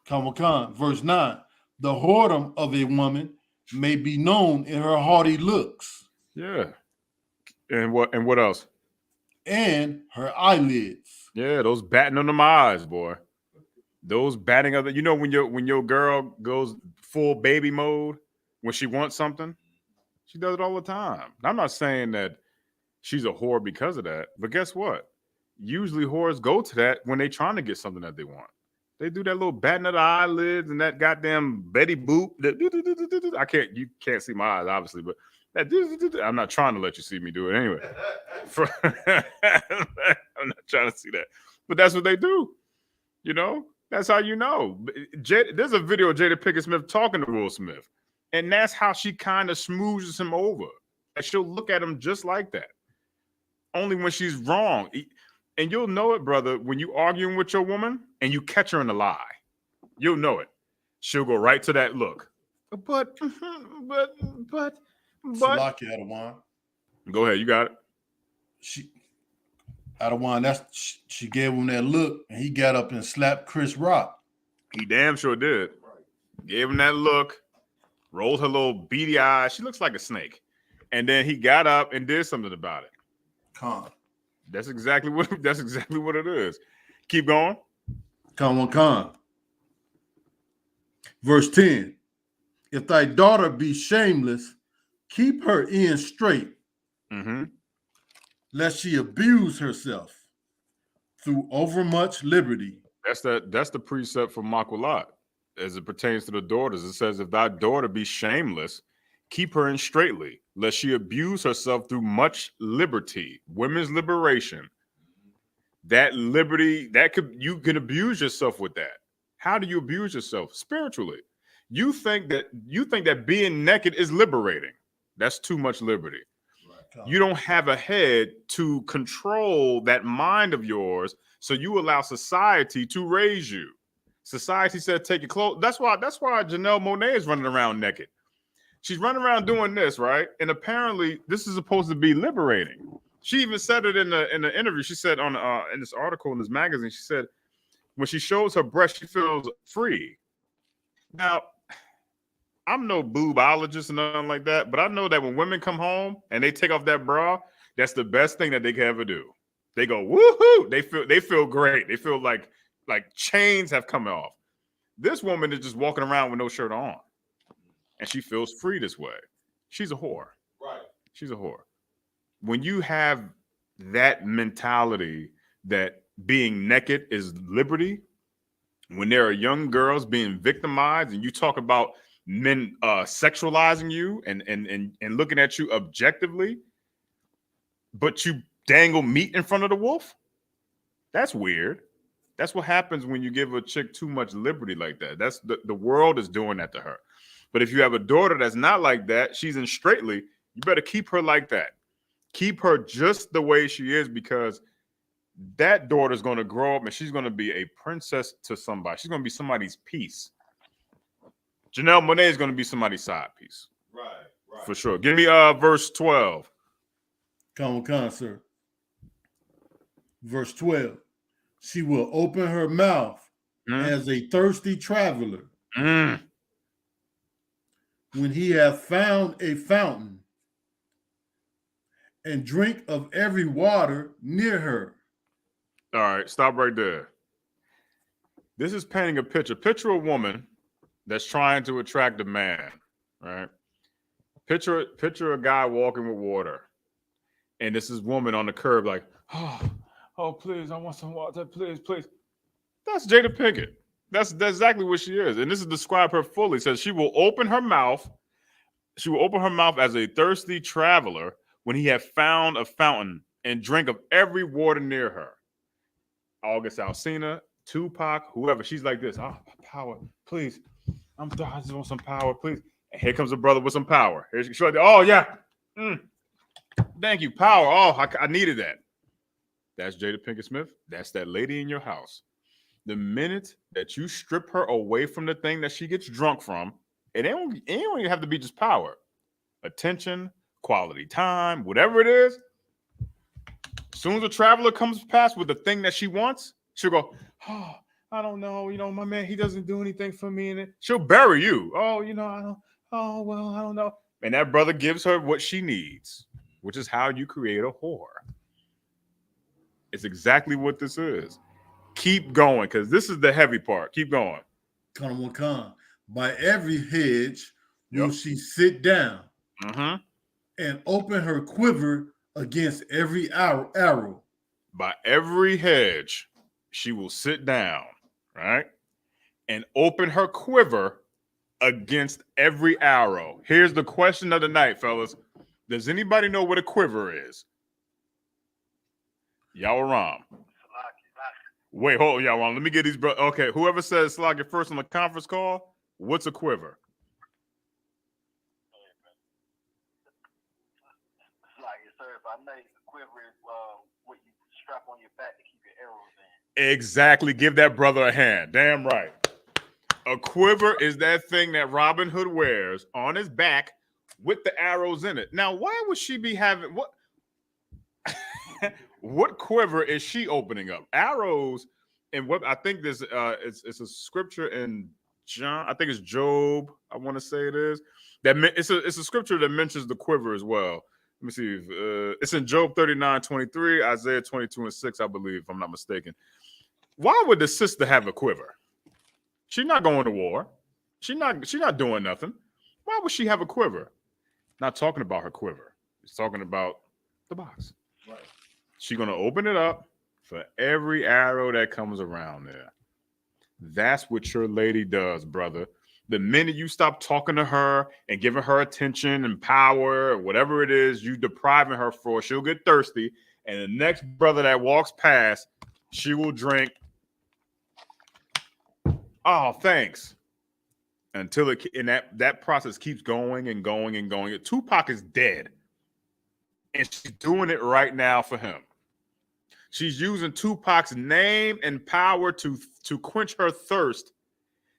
Come on, verse 9. The whoredom of a woman may be known in her haughty looks. Yeah. And what else? And her eyelids. Yeah, those batting on them eyes, boy. Those batting of the, when your girl goes full baby mode when she wants something, she does it all the time. I'm not saying that she's a whore because of that, but guess what? Usually whores go to that when they're trying to get something that they want. They do that little batting of the eyelids and that goddamn Betty Boop. You can't see my eyes, obviously, but I'm not trying to let you see me do it anyway. I'm not trying to see that. But that's what they do. That's how you know. There's a video of Jada Pinkett Smith talking to Will Smith. And that's how she kind of smoothes him over. And she'll look at him just like that. Only when she's wrong. And you'll know it, brother, when you arguing with your woman and you catch her in a lie. You'll know it. She'll go right to that look. But. Salaki, Adawan. Go ahead, you got it. She gave him that look, and he got up and slapped Chris Rock. He damn sure did. Gave him that look, rolled her little beady eyes. She looks like a snake. And then he got up and did something about it. Khan. That's exactly what it is. Keep going. Khan. Verse 10. If thy daughter be shameless, keep her in straight, lest she abuse herself through overmuch liberty. That's the precept for Makwalat as it pertains to the daughters. It says, if thy daughter be shameless, keep her in straightly, lest she abuse herself through much liberty. Women's liberation. That liberty, you can abuse yourself with that. How do you abuse yourself? Spiritually. You think that being naked is liberating. That's too much liberty. Right. You don't have a head to control that mind of yours, so you allow society to raise you. Society said, take your clothes. That's why Janelle Monáe is running around naked. She's running around doing this, right? And apparently this is supposed to be liberating. She even said it in the interview. She said in this article in this magazine, she said when she shows her breast, she feels free. Now, I'm no boobologist or nothing like that, but I know that when women come home and they take off that bra, that's the best thing that they can ever do. They go, woohoo! They feel great. They feel like like chains have come off. This woman is just walking around with no shirt on, and she feels free this way. She's a whore. Right. She's a whore. When you have that mentality that being naked is liberty, when there are young girls being victimized, and you talk about men sexualizing you and looking at you objectively, but you dangle meat in front of the wolf, that's weird. That's what happens when you give a chick too much liberty like that. That's the world is doing that to her. But if you have a daughter that's not like that, she's in straightly, you better keep her like that. Keep her just the way she is, because that daughter's going to grow up and she's going to be a princess to somebody. She's going to be somebody's piece. Janelle Monáe is going to be somebody's side piece. Right. For sure. Give me verse 12. Come on, sir. Verse 12. She will open her mouth as a thirsty traveler. When he hath found a fountain, and drink of every water near her. All right, stop right there. This is painting a picture. Picture a woman that's trying to attract a man, right? Picture a guy walking with water, and this is woman on the curb like, oh, please, I want some water, please. That's Jada Pinkett. That's exactly what she is, and this is describe her fully. It says she will open her mouth. She will open her mouth as a thirsty traveler when he have found a fountain, and drink of every water near her. August Alsina, Tupac, whoever. She's like this. Oh, power, please. I just want some power, please. And here comes a brother with some power. She's like, oh, yeah. Thank you, power. Oh, I needed that. That's Jada Pinkett Smith. That's that lady in your house. The minute that you strip her away from the thing that she gets drunk from, it don't even have to be just power. Attention, quality time, whatever it is. As soon as a traveler comes past with the thing that she wants, she'll go, oh, I don't know. My man, he doesn't do anything for me. And she'll bury you. Oh, I don't know. And that brother gives her what she needs, which is how you create a whore. It's exactly what this is. Keep going, because this is the heavy part. Keep going. Come. By every hedge will she sit down and open her quiver against every arrow. By every hedge, she will sit down, right? And open her quiver against every arrow. Here's the question of the night, fellas. Does anybody know what a quiver is? Yawaram. Wait, hold on, Yawaram. Let me get these brothers. Okay, whoever says Slack it first on the conference call, what's a quiver? I know the quiver is what you strap on your back to keep your arrows in. Exactly. Give that brother a hand. Damn right. A quiver is that thing that Robin Hood wears on his back with the arrows in it. Now, why would she be having what? What quiver is she opening up? Arrows, and what I think this it's a scripture in John. I think it's Job. I want to say it is that it's a scripture that mentions the quiver as well. Let me see. It's in Job 39:23, Isaiah 22:6, I believe, if I'm not mistaken. Why would the sister have a quiver? She's not going to war. She's not doing nothing. Why would she have a quiver? Not talking about her quiver. It's talking about the box. Right. She's going to open it up for every arrow that comes around there. That's what your lady does, brother. The minute you stop talking to her and giving her attention and power or whatever it is you depriving her for, she'll get thirsty. And the next brother that walks past, she will drink. Oh, thanks. Until that process keeps going and going and going. Tupac is dead. And she's doing it right now for him. She's using Tupac's name and power to quench her thirst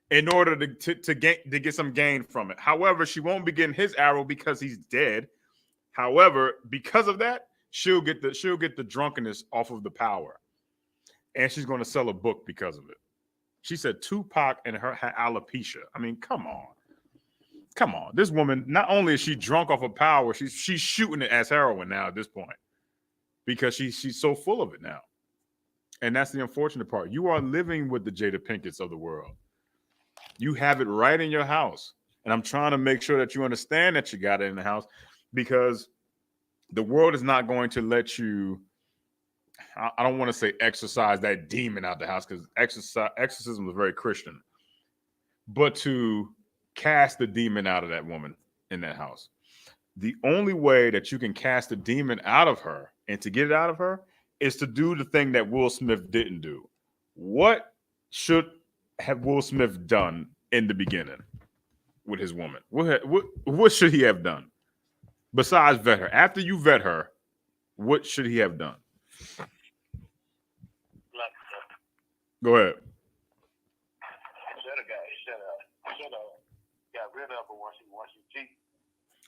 in order to get some gain from it. However, she won't be getting his arrow because he's dead. However, because of that, she'll get the drunkenness off of the power. And she's going to sell a book because of it. She said Tupac and her had alopecia. I mean, come on. Come on. This woman, not only is she drunk off of power, she's shooting it as heroin now at this point. Because she's so full of it now. And that's the unfortunate part. You are living with the Jada Pinkett's of the world. You have it right in your house. And I'm trying to make sure that you understand that you got it in the house, because the world is not going to let you, I don't want to say exorcise that demon out the house, because exorcism is very Christian, but to cast the demon out of that woman in that house. The only way that you can cast the demon out of her and to get it out of her is to do the thing that Will Smith didn't do. What should have Will Smith done in the beginning with his woman? What should he have done besides vet her? After you vet her, what should he have done? Go ahead. Should have got rid of her once you cheat.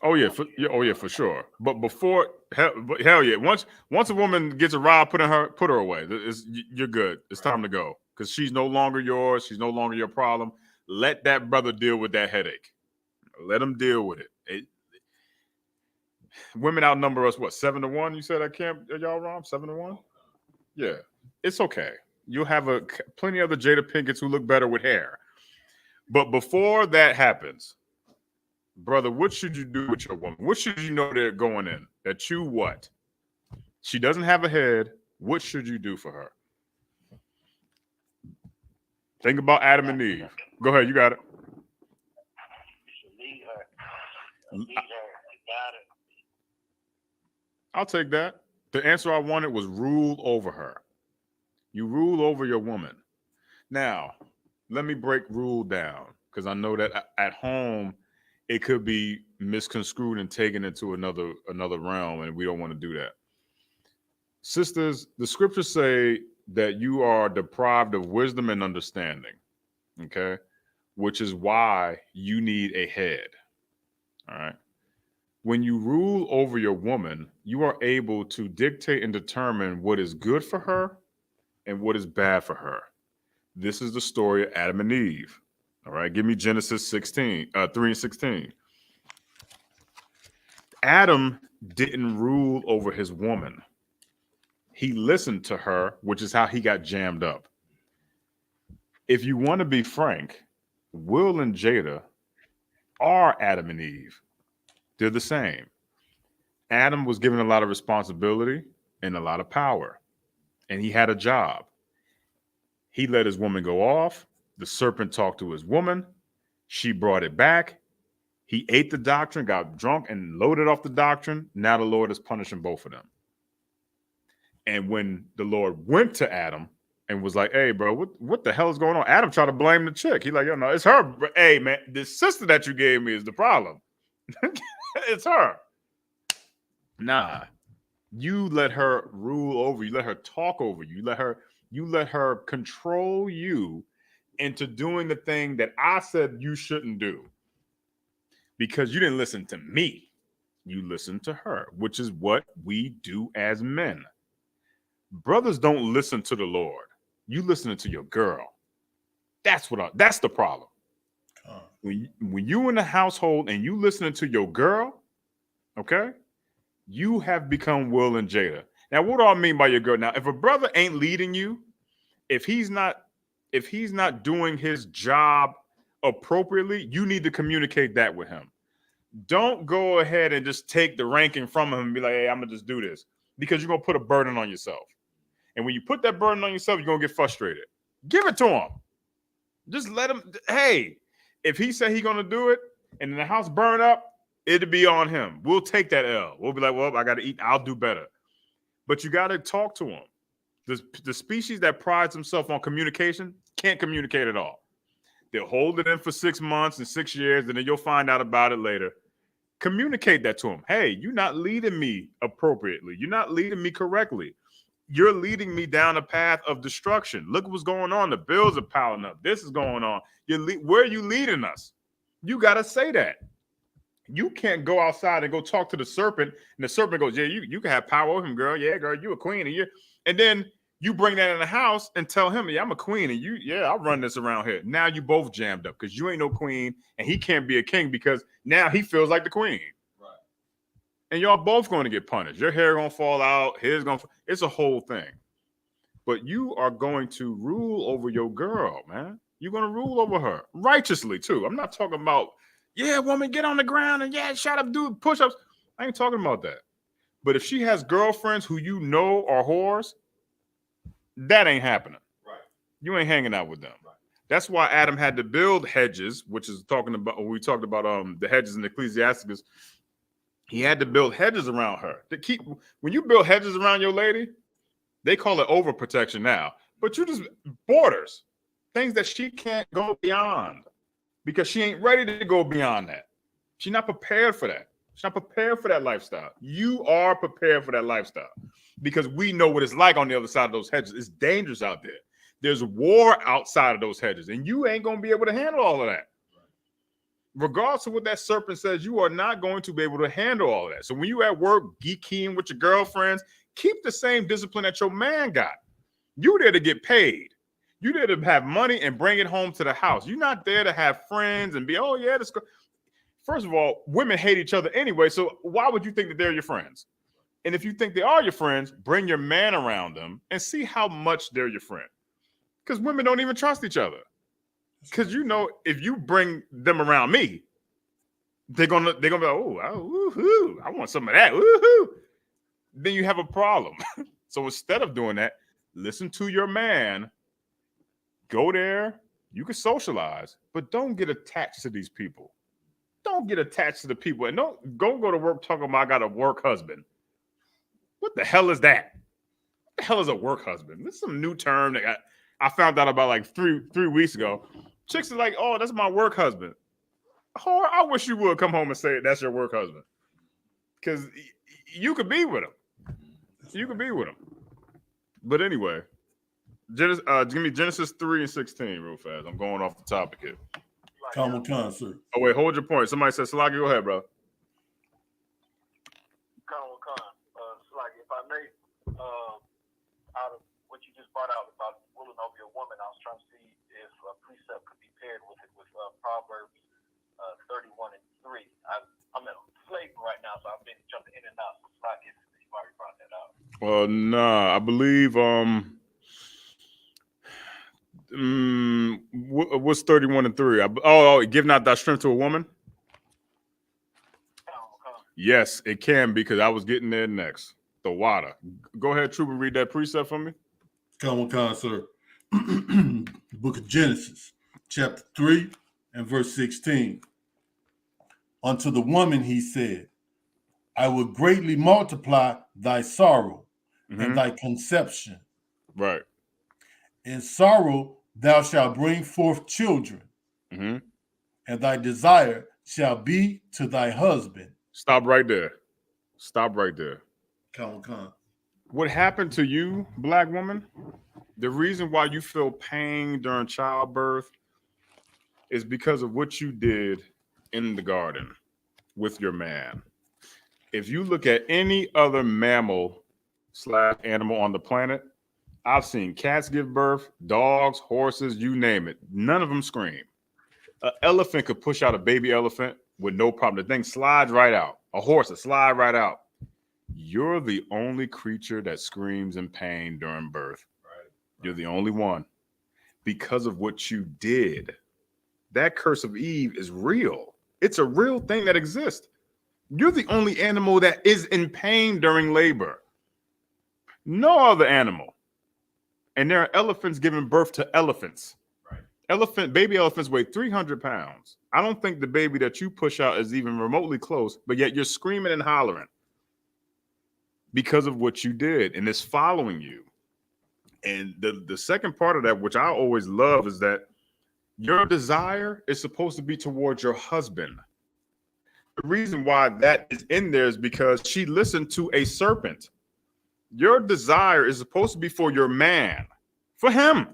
Oh yeah, for sure. But before, hell yeah, once a woman gets a rod put her away. You're good. It's time to go, because she's no longer yours. She's no longer your problem. Let that brother deal with that headache. Let him deal with it. Women outnumber us, what, 7-1? You said at camp, y'all, Rom? 7-1? Yeah, it's okay. You'll have plenty of other Jada Pinkett's who look better with hair. But before that happens, brother, what should you do with your woman? What should you know they're going in? That you what? She doesn't have a head. What should you do for her? Think about Adam and Eve. Go ahead, you got it. You should lead her. Lead her. Guide her. I'll take that. The answer I wanted was rule over her. You rule over your woman. Now, let me break rule down, because I know that at home it could be misconstrued and taken into another realm, and we don't want to do that. Sisters, the scriptures say that you are deprived of wisdom and understanding, okay? Which is why you need a head, all right? When you rule over your woman, you are able to dictate and determine what is good for her and what is bad for her. This is the story of Adam and Eve. All right, give me Genesis 3:16. Adam didn't rule over his woman. He listened to her, which is how he got jammed up. If you want to be frank, Will and Jada are Adam and Eve. They're the same. Adam was given a lot of responsibility and a lot of power, and he had a job. He let his woman go off. The serpent talked to his woman. She brought it back. He ate the doctrine, got drunk, and loaded off the doctrine. Now the Lord is punishing both of them. And when the Lord went to Adam and was like, hey, bro, what the hell is going on? Adam tried to blame the chick. He's like, yo, no, it's her. Hey, man, this sister that you gave me is the problem. It's her. Nah. You let her rule over you. Let her talk over you. You let her control you into doing the thing that I said you shouldn't do, because you didn't listen to me. You listened to her, which is what we do as men. Brothers don't listen to the Lord. You listening to your girl. That's the problem. When you in the household and you listening to your girl, okay, you have become Will and Jada. Now, what do I mean by your girl? Now, if a brother ain't leading you, if he's not doing his job appropriately, you need to communicate that with him. Don't go ahead and just take the ranking from him and be like, hey, I'm gonna just do this, because you're gonna put a burden on yourself. And when you put that burden on yourself, you're gonna get frustrated. Give it to him. Just let him. Hey, if he said he's gonna do it and the house burn up, it'll be on him. We'll take that L. We'll be like, well, I gotta eat. I'll do better. But you gotta talk to him. The species that prides himself on communication can't communicate at all. They'll hold it in for 6 months and 6 years, and then you'll find out about it later. Communicate that to him. Hey, you're not leading me appropriately. You're not leading me correctly. You're leading me down a path of destruction. Look what's going on. The bills are piling up. This is going on. Where are you leading us? You got to say that. You can't go outside and go talk to the serpent, and the serpent goes, yeah, you can have power over him, girl. Yeah, girl, you a queen. And then you bring that in the house and tell him, yeah, I'm a queen, and I'll run this around here. Now you both jammed up, because you ain't no queen, and he can't be a king because now he feels like the queen. Right. And y'all both going to get punished. Your hair going to fall out. His going to. It's a whole thing. but you are going to rule over your girl, man. You're going to rule over her righteously too. I'm not talking about, yeah, woman, get on the ground and yeah, shut up, do push-ups. I ain't talking about that. But if she has girlfriends who you know are whores, that ain't happening. Right. You ain't hanging out with them. Right. That's why Adam had to build hedges, which is talking about, we talked about the hedges in Ecclesiasticus. He had to build hedges around her to keep. When you build hedges around your lady, they call it overprotection now, but you just borders, things that she can't go beyond because she ain't ready to go beyond that. She's not prepared for that. She's not prepared for that lifestyle. You are prepared for that lifestyle because we know what it's like on the other side of those hedges. It's dangerous out there. There's war outside of those hedges, and you ain't going to be able to handle all of that. Regardless of what that serpent says, you are not going to be able to handle all of that. So when you at work geeking with your girlfriends, keep the same discipline that your man got. You there to get paid. You there to have money and bring it home to the house. You're not there to have friends and be, oh yeah, this. First of all, women hate each other anyway. So why would you think that they're your friends? And if you think they are your friends, bring your man around them and see how much they're your friend. Because women don't even trust each other. Because you know, if you bring them around me, they're gonna be like, oh, woohoo, I want some of that. Woohoo. Then you have a problem. So instead of doing that, listen to your man. Go there. You can socialize, but don't get attached to these people. Don't get attached to the people. And don't go to work talking about I got a work husband. What the hell is that? What the hell is a work husband? This is some new term that I found out about like three weeks ago. Chicks are like, oh, that's my work husband. Oh, I wish you would come home and say that's your work husband. Because you could be with him. You could be with him. But anyway, give me Genesis 3:16 real fast. I'm going off the topic here. Common concert. Oh, wait, hold your point. Somebody said, Salaki, go ahead, bro. Salaki, if I may, out of what you just brought out about ruling over your woman, I was trying to see if a precept could be paired with it with Proverbs 31:3. I'm in flavor right now, so I've been jumping in and out. So Salaki, if you've already brought that out. Nah, I believe what's 31:3? Give not thy strength to a woman. Yes, it can, because I was getting there next. The water. Go ahead, Trooper, read that precept for me. Common concert. Book of Genesis, chapter 3 and verse 16. Unto the woman he said, I will greatly multiply thy sorrow and thy conception. Right. In sorrow thou shalt bring forth children, and thy desire shall be to thy husband. Stop right there. Stop right there. Con. What happened to you, black woman? The reason why you feel pain during childbirth is because of what you did in the garden with your man. If you look at any other mammal/animal on the planet, I've seen cats give birth, dogs, horses, you name it. None of them scream. An elephant could push out a baby elephant with no problem. The thing slides right out. A horse will slide right out. You're the only creature that screams in pain during birth. Right. You're the only one. Because of what you did. That curse of Eve is real. It's a real thing that exists. You're the only animal that is in pain during labor. No other animal. And there are elephants giving birth to elephants. Right. Baby elephants weigh 300 pounds. I don't think the baby that you push out is even remotely close, but yet you're screaming and hollering because of what you did, and it's following you. And the second part of that, which I always love, is that your desire is supposed to be towards your husband. The reason why that is in there is because she listened to a serpent. Your desire is supposed to be for your man, for him,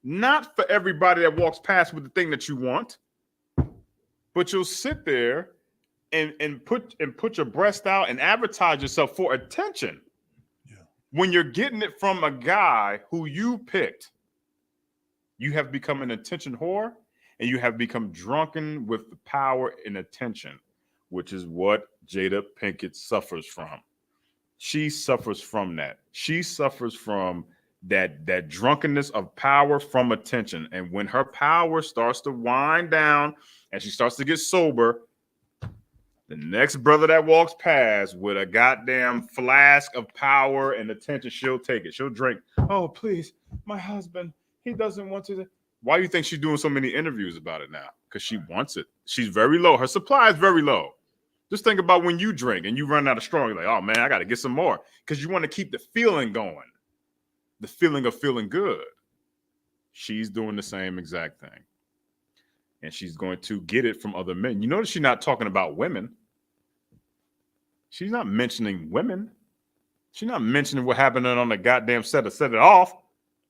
not for everybody that walks past with the thing that you want. But you'll sit there and put your breast out and advertise yourself for attention. Yeah. When you're getting it from a guy who you picked. You have become an attention whore, and you have become drunken with the power and attention, which is what Jada Pinkett suffers from. She suffers from that. She suffers from that drunkenness of power from attention. And when her power starts to wind down and she starts to get sober, the next brother that walks past with a goddamn flask of power and attention, she'll take it. She'll drink. Oh, please, my husband, he doesn't want to. Why do you think she's doing so many interviews about it now? Because she wants it. She's very low. Her supply is very low. Just think about when you drink and you run out of straw. You're like, oh, man, I got to get some more. Because you want to keep the feeling going. The feeling of feeling good. She's doing the same exact thing. And she's going to get it from other men. You notice she's not talking about women. She's not mentioning women. She's not mentioning what happened on the goddamn set of Set It Off.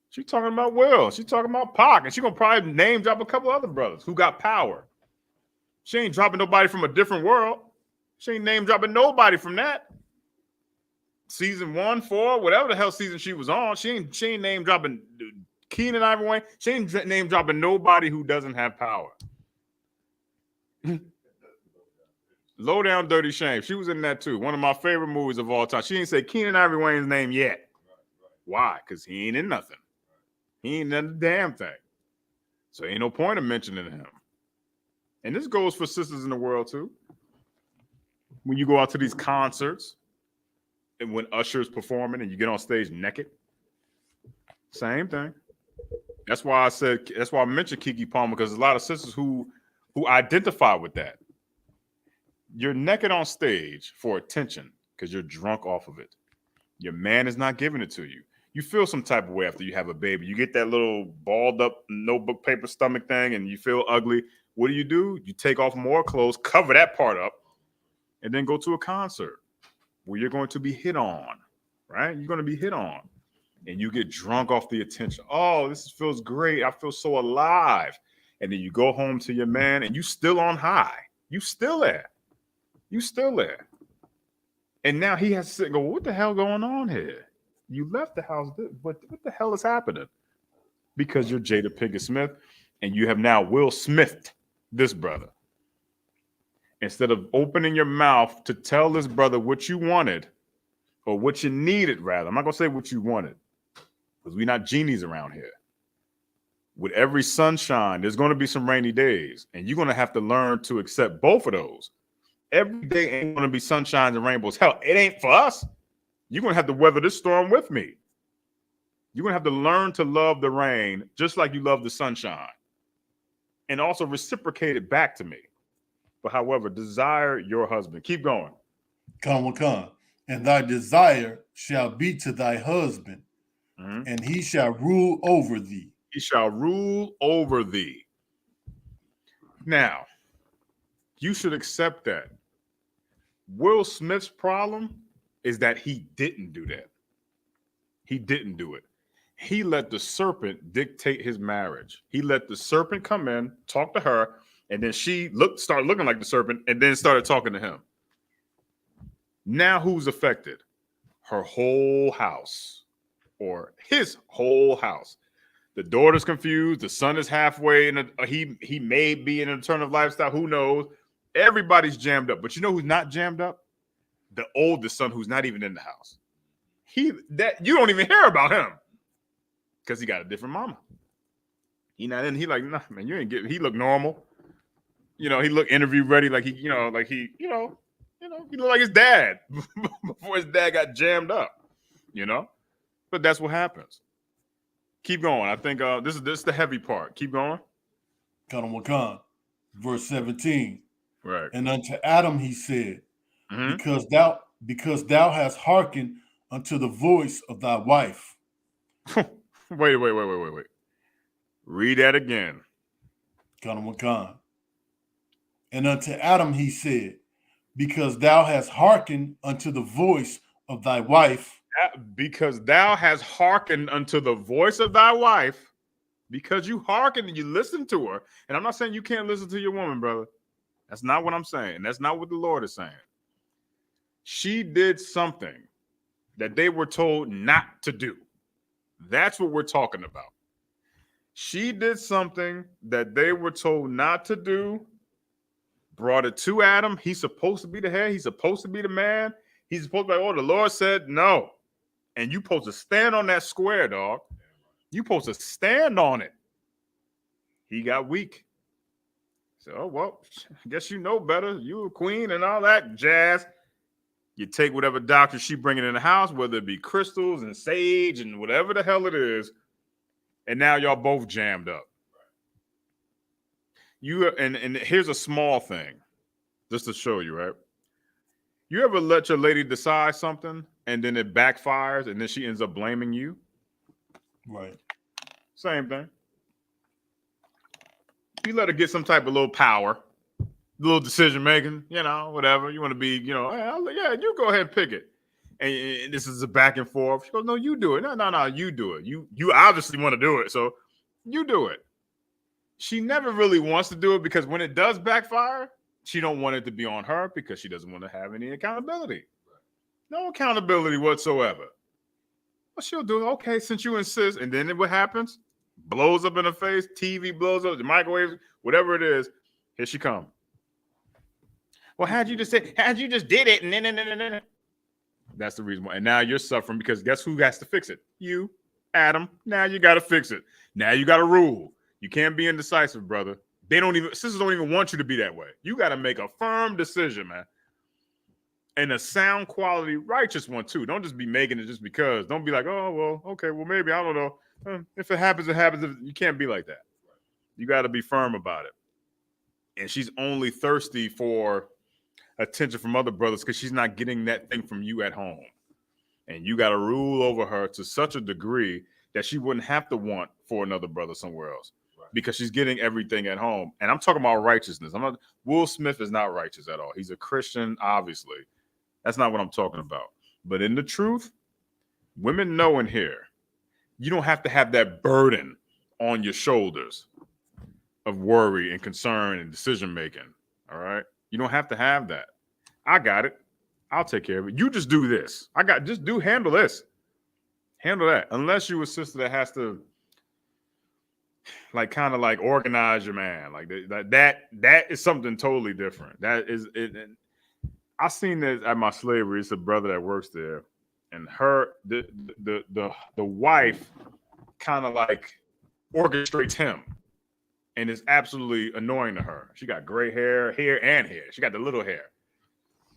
She's talking about Will. She's talking about Pac. And she's going to probably name drop a couple other brothers who got power. She ain't dropping nobody from a different world. She ain't name dropping nobody from that. Season 1, 4, whatever the hell season she was on, she ain't name dropping Keenan Ivory Wayne. She ain't name dropping nobody who doesn't have power. Low Down Dirty Shame. She was in that too. One of my favorite movies of all time. She didn't say Keenan Ivory Wayne's name yet. Why? Because he ain't in nothing. He ain't in the damn thing. So ain't no point of mentioning him. And this goes for sisters in the world too. When you go out to these concerts and when Usher's performing and you get on stage naked, same thing. That's why I mentioned Keke Palmer, because there's a lot of sisters who identify with that. You're naked on stage for attention because you're drunk off of it. Your man is not giving it to you. You feel some type of way after you have a baby. You get that little balled up notebook paper stomach thing and you feel ugly. What do? You take off more clothes, cover that part up, and then go to a concert where you're going to be hit on, right? You're going to be hit on. And you get drunk off the attention. Oh, this feels great. I feel so alive. And then you go home to your man and you still on high. You still there. And now he has to go, what the hell going on here? You left the house, but what the hell is happening? Because you're Jada Pinkett Smith and you have now Will Smithed this brother. Instead of opening your mouth to tell this brother what you wanted or what you needed, rather. I'm not going to say what you wanted because we're not genies around here. With every sunshine, there's going to be some rainy days, and you're going to have to learn to accept both of those. Every day ain't going to be sunshines and rainbows. Hell, it ain't for us. You're going to have to weather this storm with me. You're going to have to learn to love the rain just like you love the sunshine and also reciprocate it back to me. But however, desire your husband. Keep going. Come. And thy desire shall be to thy husband, and he shall rule over thee. He shall rule over thee. Now, you should accept that. Will Smith's problem is that he didn't do that. He didn't do it. He let the serpent dictate his marriage. He let the serpent come in, talk to her, and then she started looking like the serpent and then started talking to him. Now who's affected? Her whole house or his whole house. The daughter's confused. The son is halfway in he may be in an alternative lifestyle. Who knows? Everybody's jammed up. But you know who's not jammed up? The oldest son who's not even in the house. You don't even hear about him because he got a different mama. He not in. He like, nah, man, you ain't getting. He look normal. He look interview ready, like he look like his dad before his dad got jammed up. But that's what happens. Keep going. I think this is the heavy part. Keep going. Wakan, verse 17. Right. And unto Adam he said, because thou hast hearkened unto the voice of thy wife. Wait. Read that again. Wakan. And unto Adam he said, because thou hast hearkened unto the voice of thy wife. Because thou hast hearkened unto the voice of thy wife, because you hearken and you listen to her. And I'm not saying you can't listen to your woman, brother. That's not what I'm saying. That's not what the Lord is saying. She did something that they were told not to do. That's what we're talking about. She did something that they were told not to do, brought it to Adam. He's supposed to be the head. He's supposed to be the man. He's supposed to be like, oh, the Lord said no. And you supposed to stand on that square, dog. You supposed to stand on it. He got weak. So, oh, well, I guess you know better. You a queen and all that jazz. You take whatever doctor she bringing in the house, whether it be crystals and sage and whatever the hell it is, and now y'all both jammed up. And here's a small thing, just to show you, right? You ever let your lady decide something and then it backfires and then she ends up blaming you? Right. Same thing. You let her get some type of little power, little decision making, whatever. You want to be, yeah, you go ahead and pick it. And this is a back and forth. She goes, no, you do it. No, you do it. You obviously want to do it, so you do it. She never really wants to do it because when it does backfire, she don't want it to be on her because she doesn't want to have any accountability. No accountability whatsoever. Well, she'll do it. Okay, since you insist. And then what happens? Blows up in her face. TV blows up. The microwave, whatever it is. Here she come. Well, how'd you just did it? And then. That's the reason why. And now you're suffering because guess who has to fix it? You, Adam. Now you got to fix it. Now you got to rule. You can't be indecisive, brother. Sisters don't even want you to be that way. You got to make a firm decision, man. And a sound quality, righteous one too. Don't just be making it just because. Don't be like, oh, well, okay, well, maybe, I don't know. If it happens, it happens. You can't be like that. You got to be firm about it. And she's only thirsty for attention from other brothers because she's not getting that thing from you at home. And you got to rule over her to such a degree that she wouldn't have to want for another brother somewhere else. Because she's getting everything at home. And I'm talking about righteousness. Will Smith is not righteous at all. He's a Christian, obviously. That's not what I'm talking about. But in the truth, women know in here, you don't have to have that burden on your shoulders of worry and concern and decision making. All right? You don't have to have that. I got it. I'll take care of it. You just do this. Handle this. Handle that. Unless you're a sister that has to kind of organize your man. That is something totally different. That is it. I seen this at my slavery. It's a brother that works there, and the wife kind of orchestrates him, and is absolutely annoying to her. She got gray hair. She got the little hair.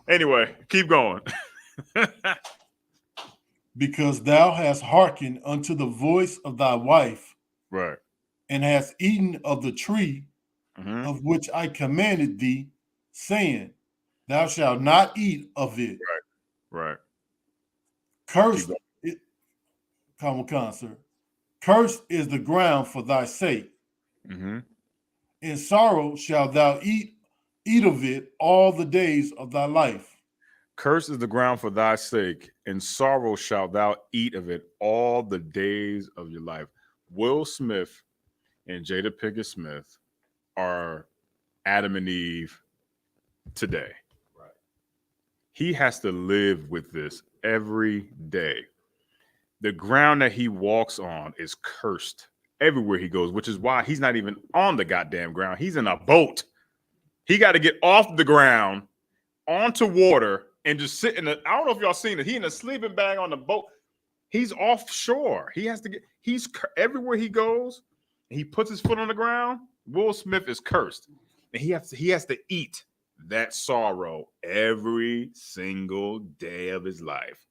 Anyway, keep going. Because thou hast hearkened unto the voice of thy wife, right, and hast eaten of the tree of which I commanded thee, saying, thou shalt not eat of it. Right. Cursed is the ground for thy sake. In sorrow shalt thou eat of it all the days of thy life. Cursed is the ground for thy sake, and sorrow shalt thou eat of it all the days of your life. Will Smith and Jada Pinkett Smith are Adam and Eve today. Right. He has to live with this every day. The ground that he walks on is cursed everywhere he goes, which is why he's not even on the goddamn ground. He's in a boat. He got to get off the ground onto water and just sit in I don't know if y'all seen it. He in a sleeping bag on the boat. He's offshore. He's everywhere he goes. He puts his foot on the ground. Will Smith is cursed. And he has to eat that sorrow every single day of his life.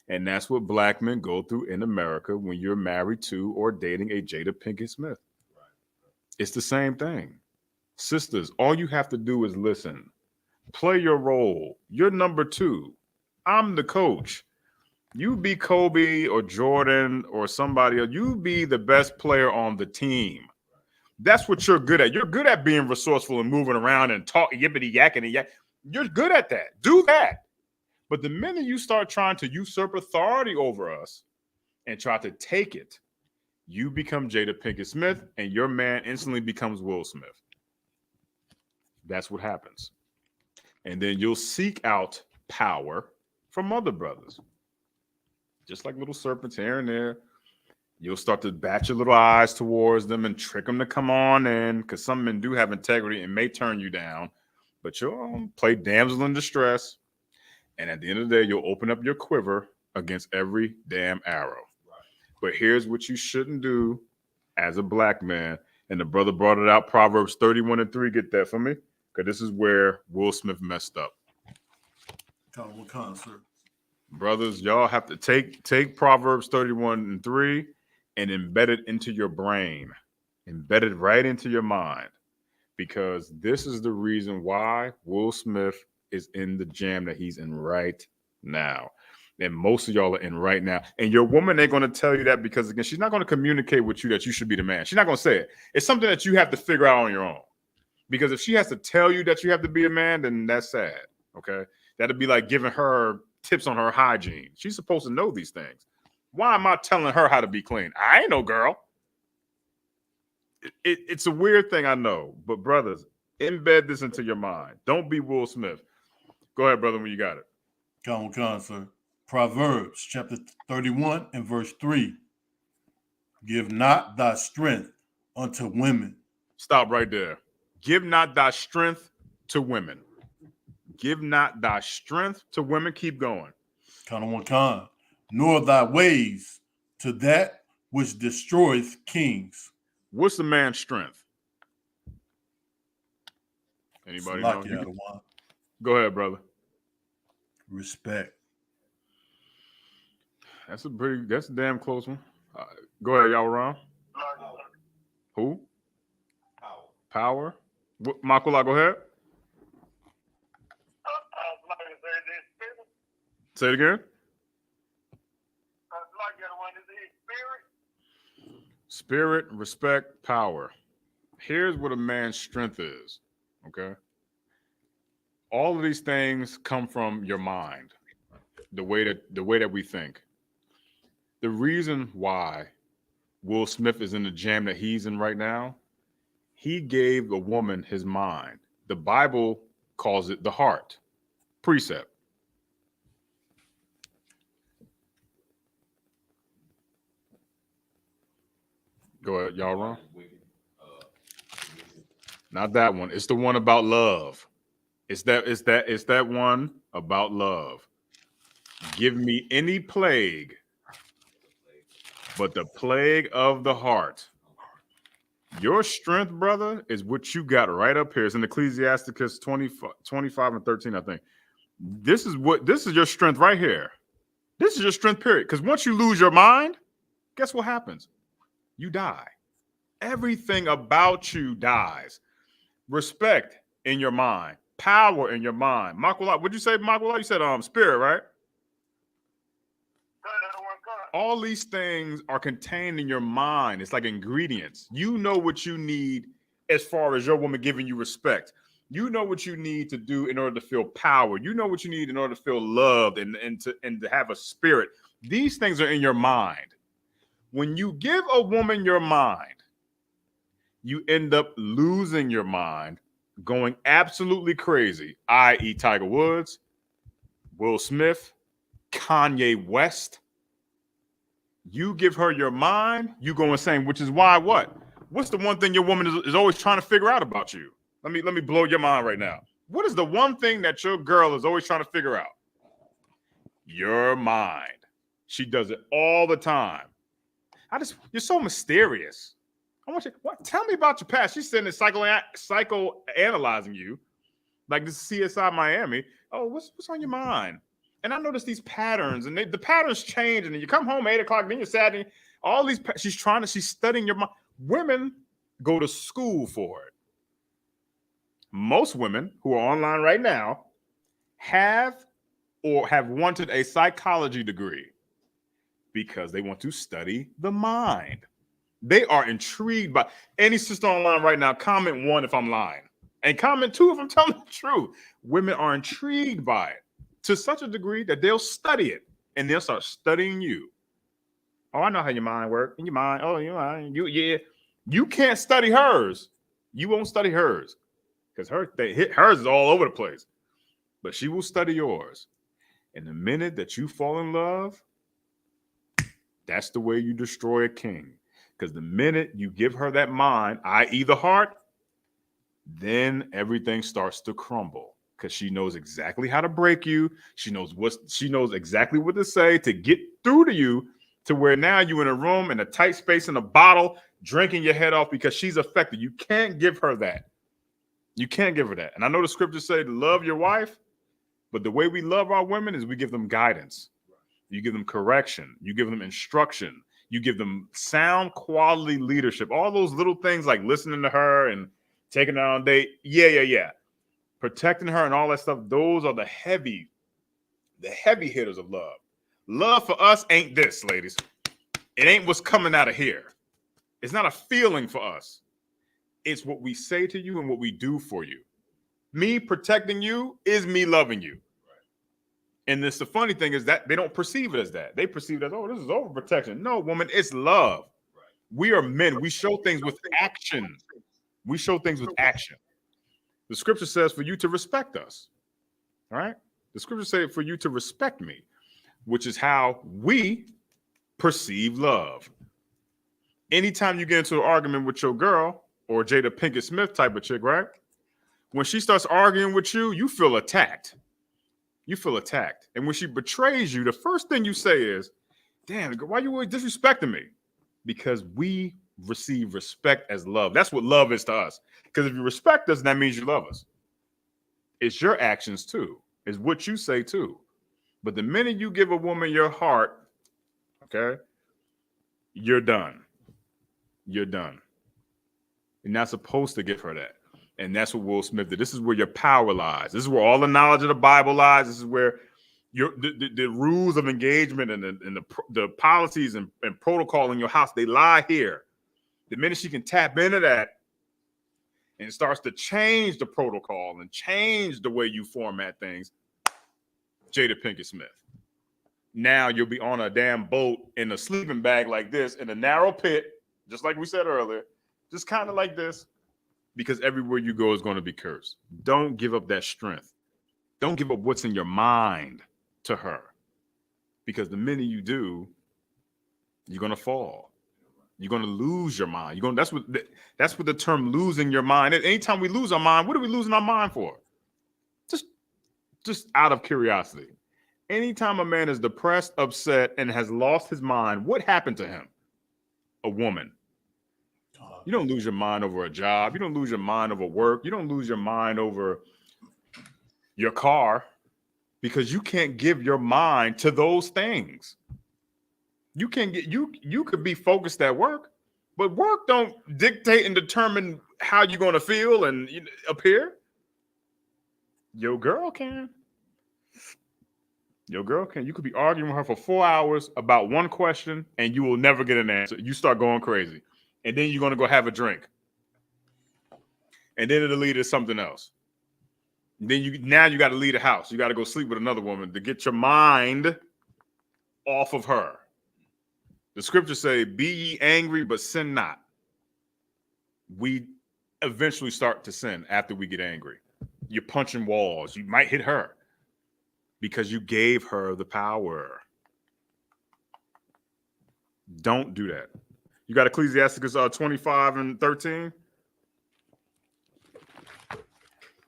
And that's what black men go through in America when you're married to or dating a Jada Pinkett Smith. It's the same thing. Sisters, all you have to do is listen. Play your role. You're number 2. I'm the coach. You be Kobe or Jordan or somebody else. You be the best player on the team. That's what you're good at. You're good at being resourceful and moving around and talk yippity yakking and yak. You're good at that. Do that. But the minute you start trying to usurp authority over us and try to take it, you become Jada Pinkett Smith and your man instantly becomes Will Smith. That's what happens. And then you'll seek out power from other brothers. Just like little serpents here and there. You'll start to bat your little eyes towards them and trick them to come on in, because some men do have integrity and may turn you down. But you'll play damsel in distress. And at the end of the day, you'll open up your quiver against every damn arrow. But here's what you shouldn't do as a black man. And the brother brought it out, Proverbs 31:3. Get that for me, because this is where Will Smith messed up. What kind, sir? Brothers, y'all have to take Proverbs 31:3 and embed it into your brain, embed it right into your mind, because this is the reason why Will Smith is in the jam that he's in right now. And most of y'all are in right now. And your woman ain't going to tell you that, because, again, she's not going to communicate with you that you should be the man. She's not going to say it. It's something that you have to figure out on your own. Because if she has to tell you that you have to be a man, then that's sad. Okay? That'd be like giving her tips on her hygiene. She's supposed to know these things. Why am I telling her how to be clean? I ain't no girl. It's a weird thing, I know. But, brothers, embed this into your mind. Don't be Will Smith. Go ahead, brother, when you got it. Con, sir. Proverbs chapter 31 and verse 3. Give not thy strength unto women. Stop right there. Give not thy strength to women. Give not thy strength to women. Keep going. Con. Nor thy ways to that which destroyeth kings. What's the man's strength? Anybody know? Go ahead, brother. Respect. That's a damn close one. Go ahead, y'all around. Who? Power. Makula, go ahead. Say it again. Spirit, respect, power. Here's what a man's strength is. Okay. All of these things come from your mind, the way that we think. The reason why Will Smith is in the jam that he's in right now, he gave a woman his mind. The Bible calls it the heart. Precept. Go ahead, y'all wrong. Not that one. It's the one about love. It's that one about love. Give me any plague, but the plague of the heart. Your strength, brother, is what you got right up here. It's in Ecclesiasticus 25 and 13, I think. This is your strength right here. This is your strength, period. Because once you lose your mind, guess what happens? You die. Everything about you dies. Respect in your mind. Power in your mind. Makula, what'd you say, Makula? You said spirit, right? All these things are contained in your mind. It's like ingredients. You know what you need as far as your woman giving you respect. You know what you need to do in order to feel power. You know what you need in order to feel loved and to have a spirit. These things are in your mind. When you give a woman your mind, you end up losing your mind, going absolutely crazy, i.e. Tiger Woods, Will Smith, Kanye West. You give her your mind, you go insane, which is why what? What's the one thing your woman is always trying to figure out about you? Let me blow your mind right now. What is the one thing that your girl is always trying to figure out? Your mind. She does it all the time. You're so mysterious. I want you. What? Tell me about your past. She's sitting there psychoanalyzing you, like this CSI Miami. Oh, what's on your mind? And I notice these patterns, and the patterns change. And then you come home 8 o'clock, then you're sad. And all these. She's studying your mind. Women go to school for it. Most women who are online right now have wanted a psychology degree because they want to study the mind. They are intrigued by any sister online right now. Comment 1 if I'm lying, and comment 2 if I'm telling the truth. Women are intrigued by it to such a degree that they'll study it and they'll start studying you. Oh, I know how your mind works. In your mind, you can't study hers. You won't study hers because hers is all over the place. But she will study yours. And the minute that you fall in love, that's the way you destroy a king. Because the minute you give her that mind, i.e. the heart, then everything starts to crumble. because she knows exactly how to break you. She knows exactly what to say to get through to you, to where now you're in a room in a tight space in a bottle, drinking your head off because she's affected. You can't give her that. You can't give her that. And I know the scriptures say to love your wife, but the way we love our women is we give them guidance. You give them correction. You give them instruction. You give them sound quality leadership. All those little things like listening to her and taking her on a date. Yeah. Protecting her and all that stuff. Those are the heavy hitters of love. Love for us ain't this, ladies. It ain't what's coming out of here. It's not a feeling for us. It's what we say to you and what we do for you. Me protecting you is me loving you. And the funny thing is that they don't perceive it as that. They perceive it as, oh, this is overprotection. No, woman, it's love. We are men. We show things with action. We show things with action. The scripture says for you to respect us. All right? The scripture says for you to respect me, which is how we perceive love. Anytime you get into an argument with your girl or Jada Pinkett Smith type of chick, right? When she starts arguing with you, you feel attacked. You feel attacked. And when she betrays you, the first thing you say is, damn, why are you always disrespecting me? Because we receive respect as love. That's what love is to us. Because if you respect us, that means you love us. It's your actions too. It's what you say too. But the minute you give a woman your heart, okay, you're done. You're done. You're not supposed to give her that. And that's what Will Smith did. This is where your power lies. This is where all the knowledge of the Bible lies. This is where the rules of engagement and the policies and protocol in your house, they lie here. The minute she can tap into that and starts to change the protocol and change the way you format things, Jada Pinkett Smith. Now you'll be on a damn boat in a sleeping bag like this in a narrow pit, just like we said earlier, just kind of like this. Because everywhere you go is going to be cursed. Don't give up that strength. Don't give up what's in your mind to her. Because the minute you do, you're going to fall. You're going to lose your mind. That's what the term losing your mind is. Anytime we lose our mind, what are we losing our mind for? Just out of curiosity. Anytime a man is depressed, upset, and has lost his mind, what happened to him? A woman. You don't lose your mind over a job. You don't lose your mind over work. You don't lose your mind over your car because you can't give your mind to those things. You can get you could be focused at work, but work don't dictate and determine how you're going to feel and appear. Your girl can. Your girl can. You could be arguing with her for 4 hours about one question and you will never get an answer. You start going crazy. And then you're going to go have a drink. And then it'll lead to something else. And then you got to leave the house. You got to go sleep with another woman to get your mind off of her. The scriptures say, be ye angry, but sin not. We eventually start to sin after we get angry. You're punching walls. You might hit her because you gave her the power. Don't do that. You got Ecclesiasticus 25 and 13?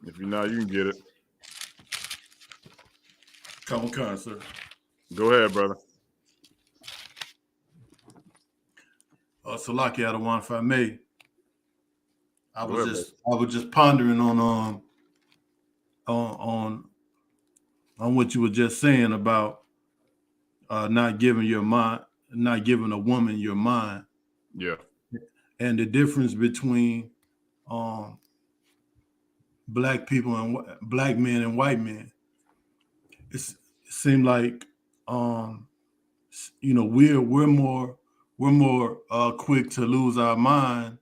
If you know, you can get it. Come on, sir. Go ahead, brother. Salaki Adawan, if I may. I was just pondering on what you were just saying about not giving a woman your mind. Yeah. And the difference between black people and black men and white men. It seemed like we're more quick to lose our mind,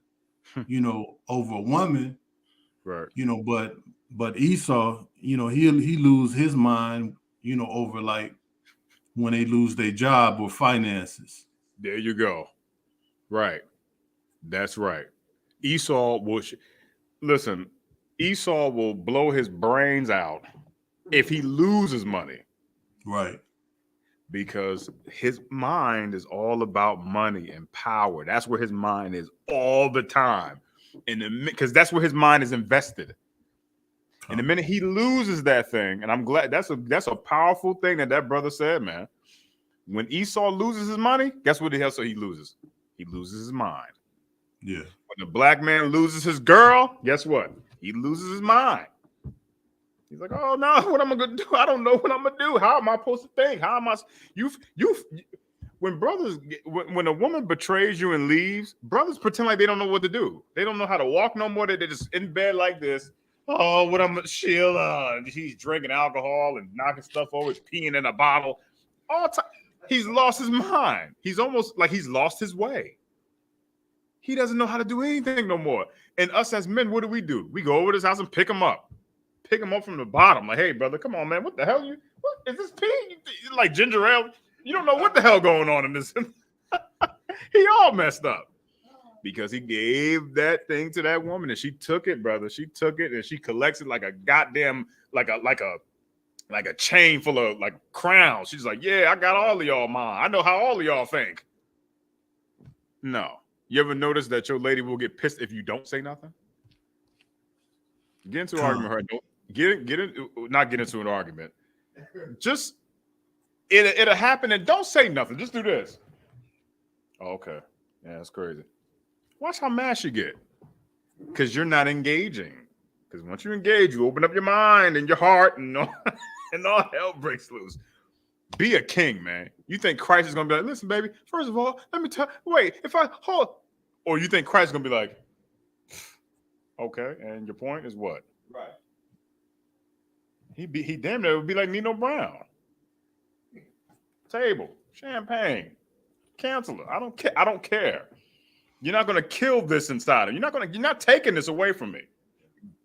over a woman. Right. But Esau, he lose his mind, over like when they lose their job or finances. There you go. Right. That's right. Esau will blow his brains out if he loses money. Right. Because his mind is all about money and power. That's where his mind is all the time. Because that's where his mind is invested. And the minute he loses that thing, and I'm glad that's a powerful thing that brother said, man. When Esau loses his money, guess what the hell? So he loses his mind. Yeah. When the black man loses his girl, guess what? He loses his mind. He's like, oh no, what am I gonna do? I don't know what I'm gonna do. How am I supposed to think? How am I? When a woman betrays you and leaves, brothers pretend like they don't know what to do. They don't know how to walk no more. They're just in bed like this. Oh, what I'm Sheila. He's drinking alcohol and knocking stuff over, peeing in a bottle. All time. He's lost his mind. He's almost like he's lost his way. He doesn't know how to do anything no more. And us as men, what do? We go over to his house and pick him up from the bottom. Like, hey, brother, come on, man. What the hell? What is this pee? Like ginger ale? You don't know what the hell going on in this. He all messed up because he gave that thing to that woman and she took it, brother. She took it and she collects it like a goddamn, like a chain full of like crowns. She's like, yeah, I got all of y'all mine. I know how all of y'all think. No. You ever notice that your lady will get pissed if you don't say nothing? Get into an argument with her. Not get into an argument. Just it'll happen and don't say nothing. Just do this. Oh, okay. Yeah, that's crazy. Watch how mad she get. Because you're not engaging. Because once you engage, you open up your mind and your heart and all, and all hell breaks loose. Be a king, man. You think Christ is going to be like, listen, baby, first of all, let me tell wait, if I hold. Or you think Christ is going to be like, okay, and your point is what? Right. He damn near would be like Nino Brown. Table, champagne, counselor. I don't care. You're not going to kill this inside of you. You're not taking this away from me.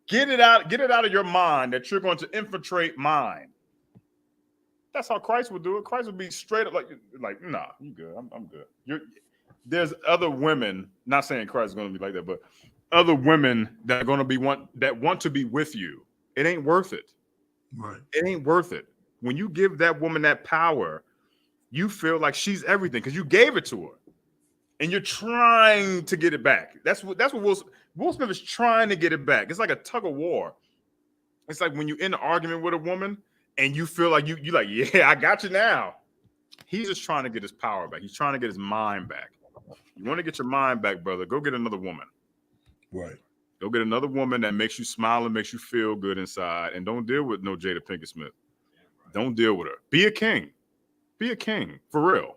Get it out of your mind that you're going to infiltrate mine. That's how Christ would do it. Christ would be straight up like nah, you good. I'm good. There's other women, not saying Christ is going to be like that, but other women that are going to want to be with you. It ain't worth it. Right. It ain't worth it. When you give that woman that power, you feel like she's everything because you gave it to her. And you're trying to get it back. That's what Will Smith is trying to get it back. It's like a tug of war. It's like when you're in an argument with a woman and you feel like you like, yeah, I got you now. He's just trying to get his power back. He's trying to get his mind back. You want to get your mind back, brother, go get another woman. Right. Go get another woman that makes you smile and makes you feel good inside. And don't deal with no Jada Pinkett Smith. Don't deal with her. Be a king. Be a king, for real.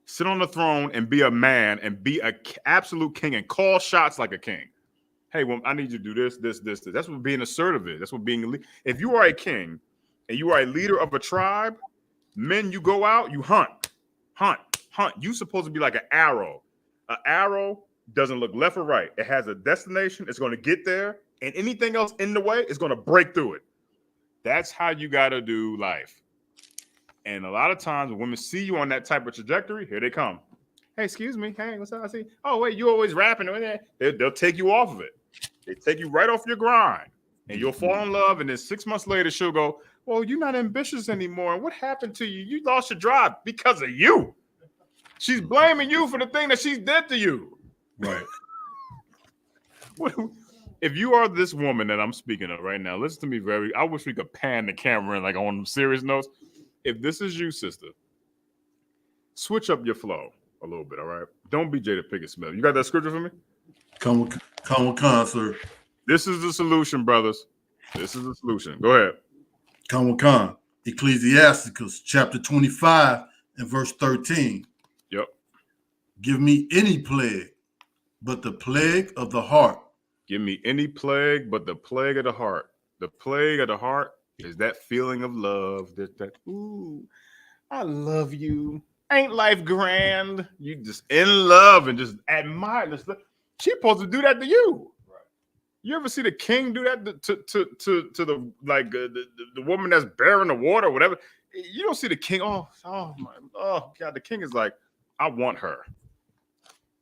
Sit on the throne and be a man and be an absolute king and call shots like a king. Hey, well, I need you to do this. That's what being assertive is. That's what being if you are a king and you are a leader of a tribe, men, you go out, you hunt. You're supposed to be like an arrow. An arrow doesn't look left or right. It has a destination. It's going to get there. And anything else in the way is going to break through it. That's how you got to do life. And a lot of times when women see you on that type of trajectory, here they come. Hey, excuse me. Hey, what's up? I see. Oh, wait, you always rapping. They'll take you off of it. They take you right off your grind. And you'll fall in love. And then 6 months later, she'll go, well, you're not ambitious anymore. And what happened to you? You lost your drive because of you. She's blaming you for the thing that she's did to you. Right. If you are this woman that I'm speaking of right now, listen to me I wish we could pan the camera and like on serious notes. If this is you, sister, switch up your flow a little bit, all right? Don't be Jada Pinkett Smith. You got that scripture for me? Come with sir. This is the solution, brothers. This is the solution. Go ahead. Come with con. Ecclesiasticus chapter 25 and verse 13. Yep. Give me any plague, but the plague of the heart. Give me any plague, but the plague of the heart. The plague of the heart is that feeling of love. That ooh, I love you. Ain't life grand? You just in love and just admire this. She's supposed to do that to you. Right. You ever see the king do that to the like the woman that's bearing the water or whatever? You don't see the king. Oh God, the king is like, I want her.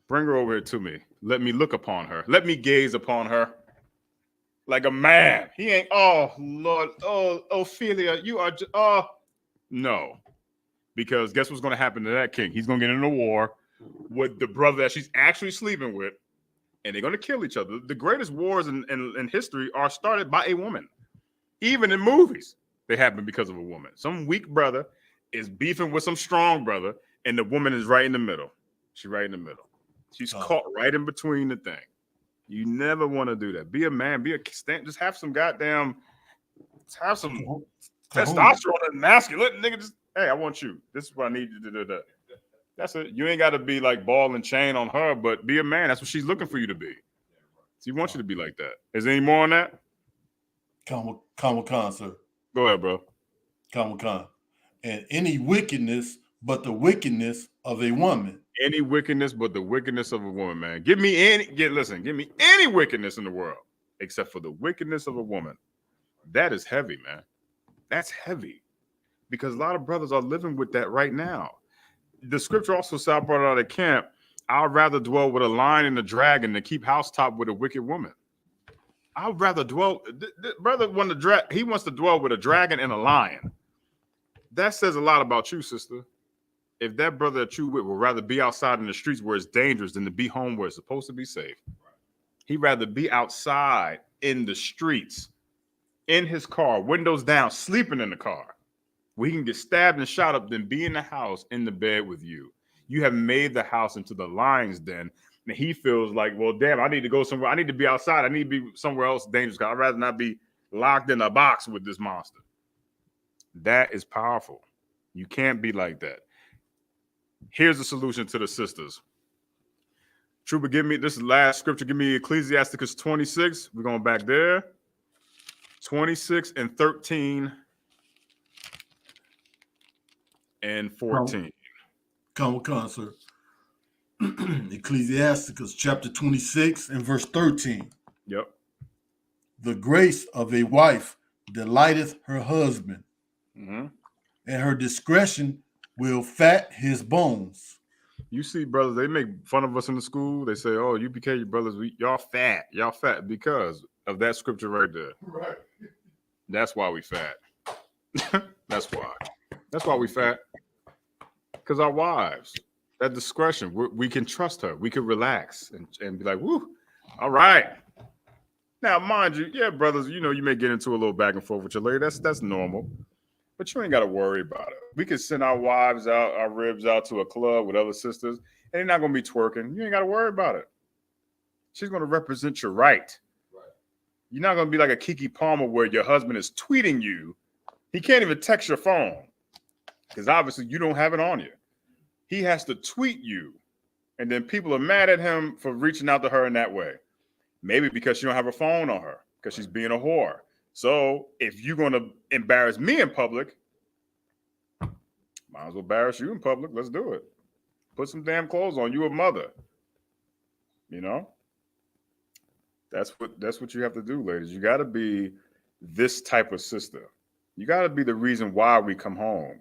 Bring her over here to me. Let me look upon her. Let me gaze upon her. Like a man. He ain't, oh, Lord, oh, Ophelia, you are just, no. Because guess what's going to happen to that king? He's going to get in a war with the brother that she's actually sleeping with, and they're going to kill each other. The greatest wars in history are started by a woman. Even in movies, they happen because of a woman. Some weak brother is beefing with some strong brother, and the woman is right in the middle. She's right in the middle. She's caught right in between the thing. You never want to do that. Be a man. Just have some goddamn. Have some testosterone and masculine nigga. Just hey, I want you. This is what I need you to do. That's it. You ain't got to be like ball and chain on her, but be a man. That's what she's looking for you to be. She wants you to be like that. Is there any more on that? Khan, sir. Go ahead, bro. Khan. And any wickedness but the wickedness of a woman. Any wickedness but the wickedness of a woman, man. Give me any wickedness in the world except for the wickedness of a woman. That is heavy, man. That's heavy. Because a lot of brothers are living with that right now. The scripture also said, I brought it out of camp, I'd rather dwell with a lion and a dragon than keep housetop with a wicked woman. I'd rather dwell. Brother he wants to dwell with a dragon and a lion. That says a lot about you, sister. If that brother that you with would rather be outside in the streets where it's dangerous than to be home where it's supposed to be safe. He'd rather be outside in the streets, in his car, windows down, sleeping in the car, where he can get stabbed and shot up than be in the house in the bed with you. You have made the house into the lion's den. And he feels like, well, damn, I need to go somewhere. I need to be outside. I need to be somewhere else dangerous. I'd rather not be locked in a box with this monster. That is powerful. You can't be like that. Here's the solution to the sisters. Trooper, give me this last scripture. Give me Ecclesiasticus 26. We're going back there. 26 and 13 and 14. Come, sir. Ecclesiasticus chapter 26 and verse 13. Yep. The grace of a wife delighteth her husband, and her discretion will fat his bones. You see, brothers, they make fun of us in the school. They say, oh, UPK, you brothers, y'all fat because of that scripture right there. Right. That's why we fat. That's why we fat. Because our wives, that discretion, we can trust her. We can relax and be like, woo, all right. Now, mind you, yeah, brothers, you may get into a little back and forth with your lady. That's normal. But you ain't got to worry about it. We could send our wives out, our ribs out to a club with other sisters, and they're not going to be twerking. You ain't got to worry about it. She's going to represent your right. You're not going to be like a Keke Palmer where your husband is tweeting you. He can't even text your phone because obviously you don't have it on you. He has to tweet you, and then people are mad at him for reaching out to her in that way. Maybe because she don't have a phone on her because she's being a whore. So if you're going to embarrass me in public, might as well embarrass you in public. Let's do it. Put some damn clothes on. You a mother. That's what you have to do, ladies. You got to be this type of sister. You got to be the reason why we come home.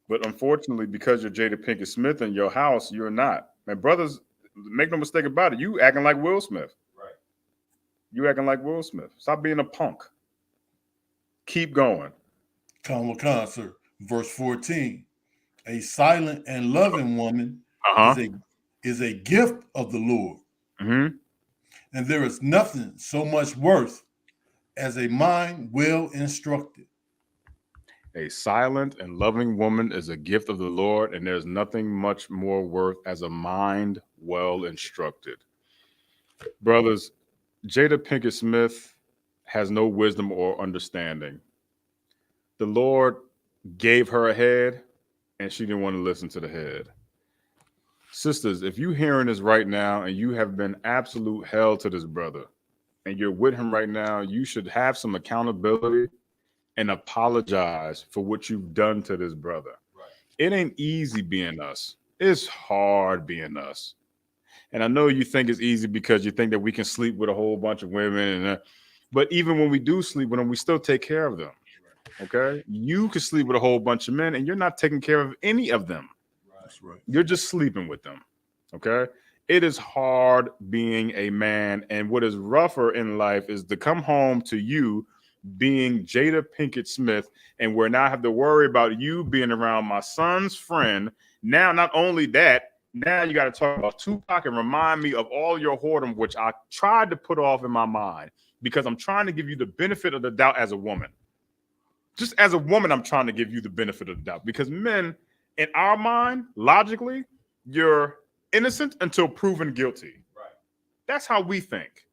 But unfortunately, because you're Jada Pinkett Smith in your house, you're not. And brothers, make no mistake about it. You acting like Will Smith. Right. You acting like Will Smith. Stop being a punk. Keep going. Sir. Verse 14. A silent and loving woman is a gift of the Lord. Mm-hmm. And there is nothing so much worth as a mind well instructed. A silent and loving woman is a gift of the Lord, and there's nothing much more worth as a mind well instructed. Brothers, Jada Pinkett Smith has no wisdom or understanding. The Lord gave her a head, and she didn't want to listen to the head. Sisters, if you're hearing this right now and you have been absolute hell to this brother, and you're with him right now, you should have some accountability and apologize for what you've done to this brother. Right. It ain't easy being us. It's hard being us. And I know you think it's easy because you think that we can sleep with a whole bunch of women. But even when we do sleep with them, we still take care of them. Okay? You can sleep with a whole bunch of men and you're not taking care of any of them. That's right. You're just sleeping with them. Okay? It is hard being a man. And what is rougher in life is to come home to you being Jada Pinkett Smith, and where now I have to worry about you being around my son's friend. Now, not only that, now you got to talk about Tupac and remind me of all your whoredom, which I tried to put off in my mind. because I'm trying to give you the benefit of the doubt as a woman. Just as a woman, I'm trying to give you the benefit of the doubt because men, in our mind, logically, you're innocent until proven guilty. Right. That's how we think.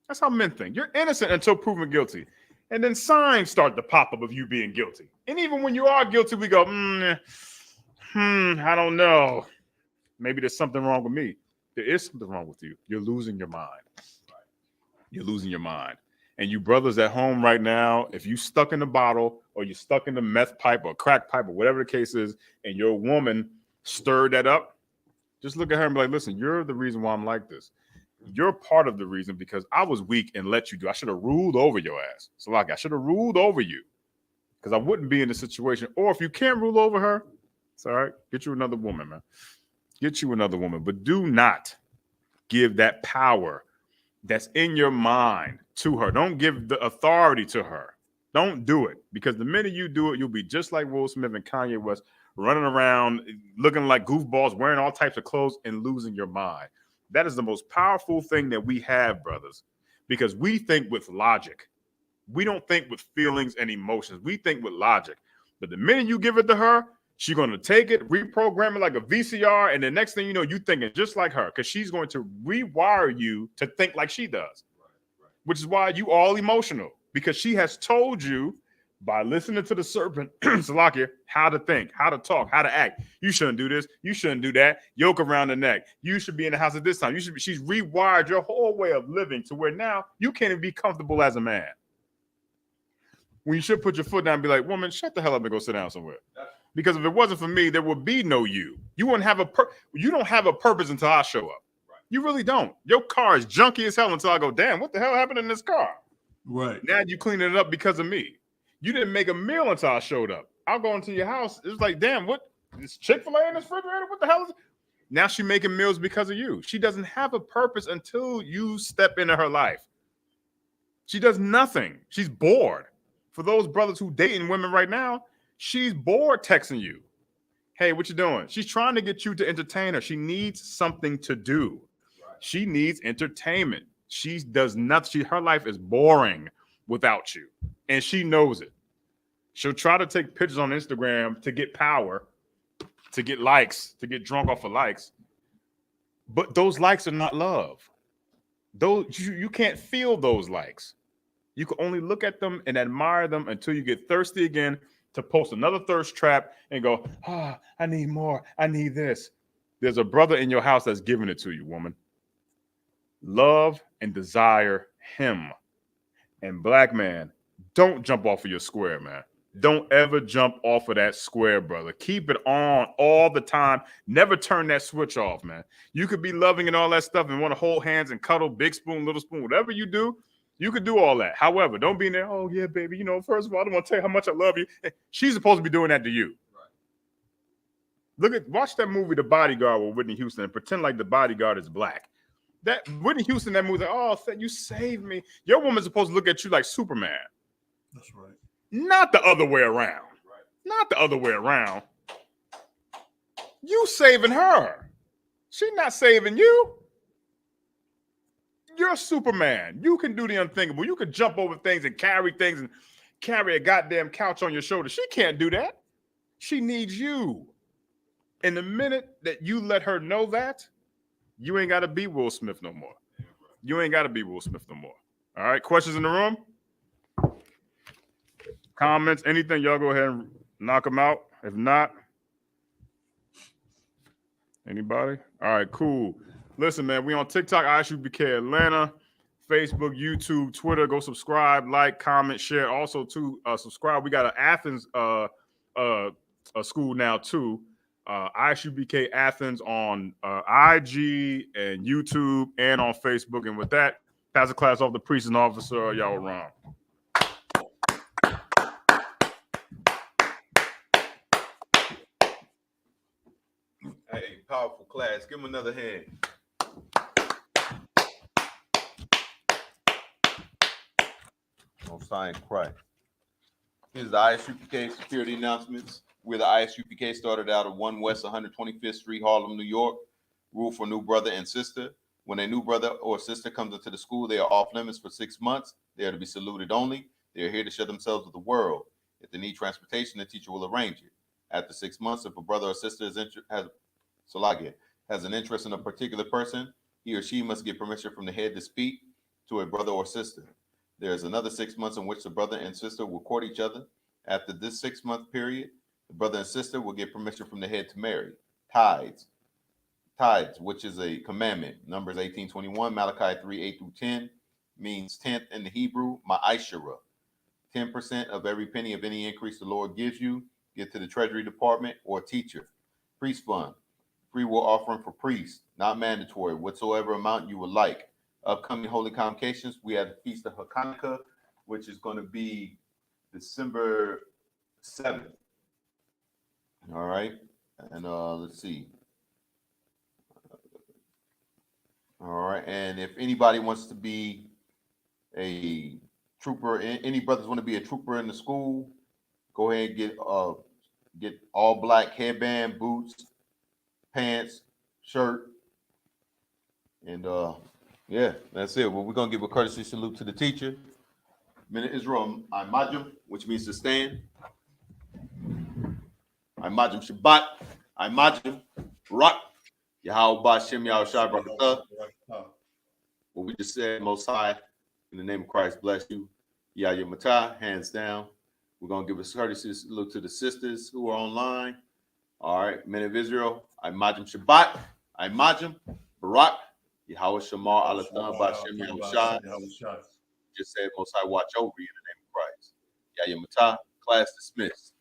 That's how men think. You're innocent until proven guilty. And then signs start to pop up of you being guilty. And even when you are guilty, we go, I don't know. Maybe there's something wrong with me. There is something wrong with you. You're losing your mind. You're losing your mind. And you brothers at home right now, if you stuck in the bottle or you're stuck in the meth pipe or crack pipe or whatever the case is, and your woman stirred that up, just look at her and be like, listen, you're the reason why I'm like this. You're part of the reason because I was weak and let you do. I should have ruled over your ass. So like I should have ruled over you because I wouldn't be in this situation. Or if you can't rule over her, it's all right. Get you another woman, man. Get you another woman. But do not give that power that's in your mind to her. Don't give the authority to her. Don't do it because the minute you do it, you'll be just like Will Smith and Kanye West, running around looking like goofballs, wearing all types of clothes and losing your mind. That is the most powerful thing that we have, brothers, because we think with logic. We don't think with feelings and emotions. We think with logic. But the minute you give it to her, she's going to take it, reprogram it like a VCR, and the next thing you know, you're thinking just like her because she's going to rewire you to think like she does, which is why you all emotional because she has told you by listening to the serpent, Salakia, how to think, how to talk, how to act. You shouldn't do this. You shouldn't do that. Yoke around the neck. You should be in the house at this time. She's rewired your whole way of living to where now you can't even be comfortable as a man. When you should put your foot down and be like, woman, shut the hell up and go sit down somewhere. Because if it wasn't for me, there would be no you. You wouldn't have you don't have a purpose until I show up. Right. You really don't. Your car is junky as hell until I go, damn, what the hell happened in this car? Right. Now you cleaning it up because of me. You didn't make a meal until I showed up. I'll go into your house. It's like, damn, what? Is Chick-fil-A in this refrigerator? What the hell is it? Now she's making meals because of you. She doesn't have a purpose until you step into her life. She does nothing. She's bored. For those brothers who dating women right now, she's bored texting you. Hey, what you doing? She's trying to get you to entertain her. She needs something to do. Right. She needs entertainment. She does nothing. Her life is boring without you. And she knows it. She'll try to take pictures on Instagram to get power, to get likes, to get drunk off of likes. But those likes are not love. Those you can't feel those likes. You can only look at them and admire them until you get thirsty again to post another thirst trap and go, I need more. I need this. There's a brother in your house that's giving it to you, woman. Love and desire him. And black man, don't jump off of your square, man. Don't ever jump off of that square, brother. Keep it on all the time. Never turn that switch off, man. You could be loving and all that stuff and want to hold hands and cuddle, big spoon, little spoon, whatever you do. You could do all that. However, don't be in there, oh, yeah, baby. First of all, I don't want to tell you how much I love you. She's supposed to be doing that to you. Right. Watch that movie, The Bodyguard, with Whitney Houston, and pretend like the bodyguard is black. That Whitney Houston, that movie, oh, you saved me. Your woman's supposed to look at you like Superman. That's right. Not the other way around. Right. Not the other way around. You saving her. She's not saving you. You're Superman. You can do the unthinkable. You can jump over things and carry a goddamn couch on your shoulder. She can't do that. She needs you. And the minute that you let her know that, you ain't got to be Will Smith no more. You ain't got to be Will Smith no more. All right, questions in the room? Comments, anything, y'all go ahead and knock them out. If not, anybody? All right, cool. Listen, man, we on TikTok, ISUPK Atlanta, Facebook, YouTube, Twitter. Go subscribe, like, comment, share. Also, to subscribe. We got an Athens a school now too. ISUPK Athens on IG and YouTube and on Facebook. And with that, pass the class off the priest and officer. Y'all around. Hey, powerful class. Give him another hand. On sign Christ. Here's the ISUPK security announcements. We're the ISUPK, started out at 1 West 125th Street, Harlem, New York. Rule for new brother and sister. When a new brother or sister comes into the school, they are off limits for 6 months. They are to be saluted only. They are here to share themselves with the world. If they need transportation, the teacher will arrange it. After 6 months, if a brother or sister has an interest in a particular person, he or she must get permission from the head to speak to a brother or sister. There is another 6 months in which the brother and sister will court each other. After this 6-month period, the brother and sister will get permission from the head to marry. Tithes, which is a commandment. Numbers 18:21, Malachi 3:8-10, means tenth in the Hebrew, ma'ashara. 10% of every penny of any increase the Lord gives you, get to the Treasury Department or teacher. Priest fund, free will offering for priests, not mandatory, whatsoever amount you would like. Upcoming holy convocations, we have the Feast of Hanukkah, which is going to be December 7th. All right. And let's see. All right. And if anybody wants to be a trooper, any brothers want to be a trooper in the school, go ahead and get all black headband, boots, pants, shirt, and yeah, that's it. Well, we're gonna give a courtesy salute to the teacher, Minute Israel Imajim, which means to stand. Imajim Shabbat, Imajim Rock, Yahweh Shem Yahushua Barakatah. What we just said, Most High, in the name of Christ, bless you. Yahya Matah, hands down. We're going to give a courtesy salute to the sisters who are online. All right, men of Israel, Imajim Shabbat, Imajim Barak, Yahweh Shamar Alatan Bashem Yahushua. Just said, Most High, watch over you in the name of Christ. Yahya Matah, class dismissed.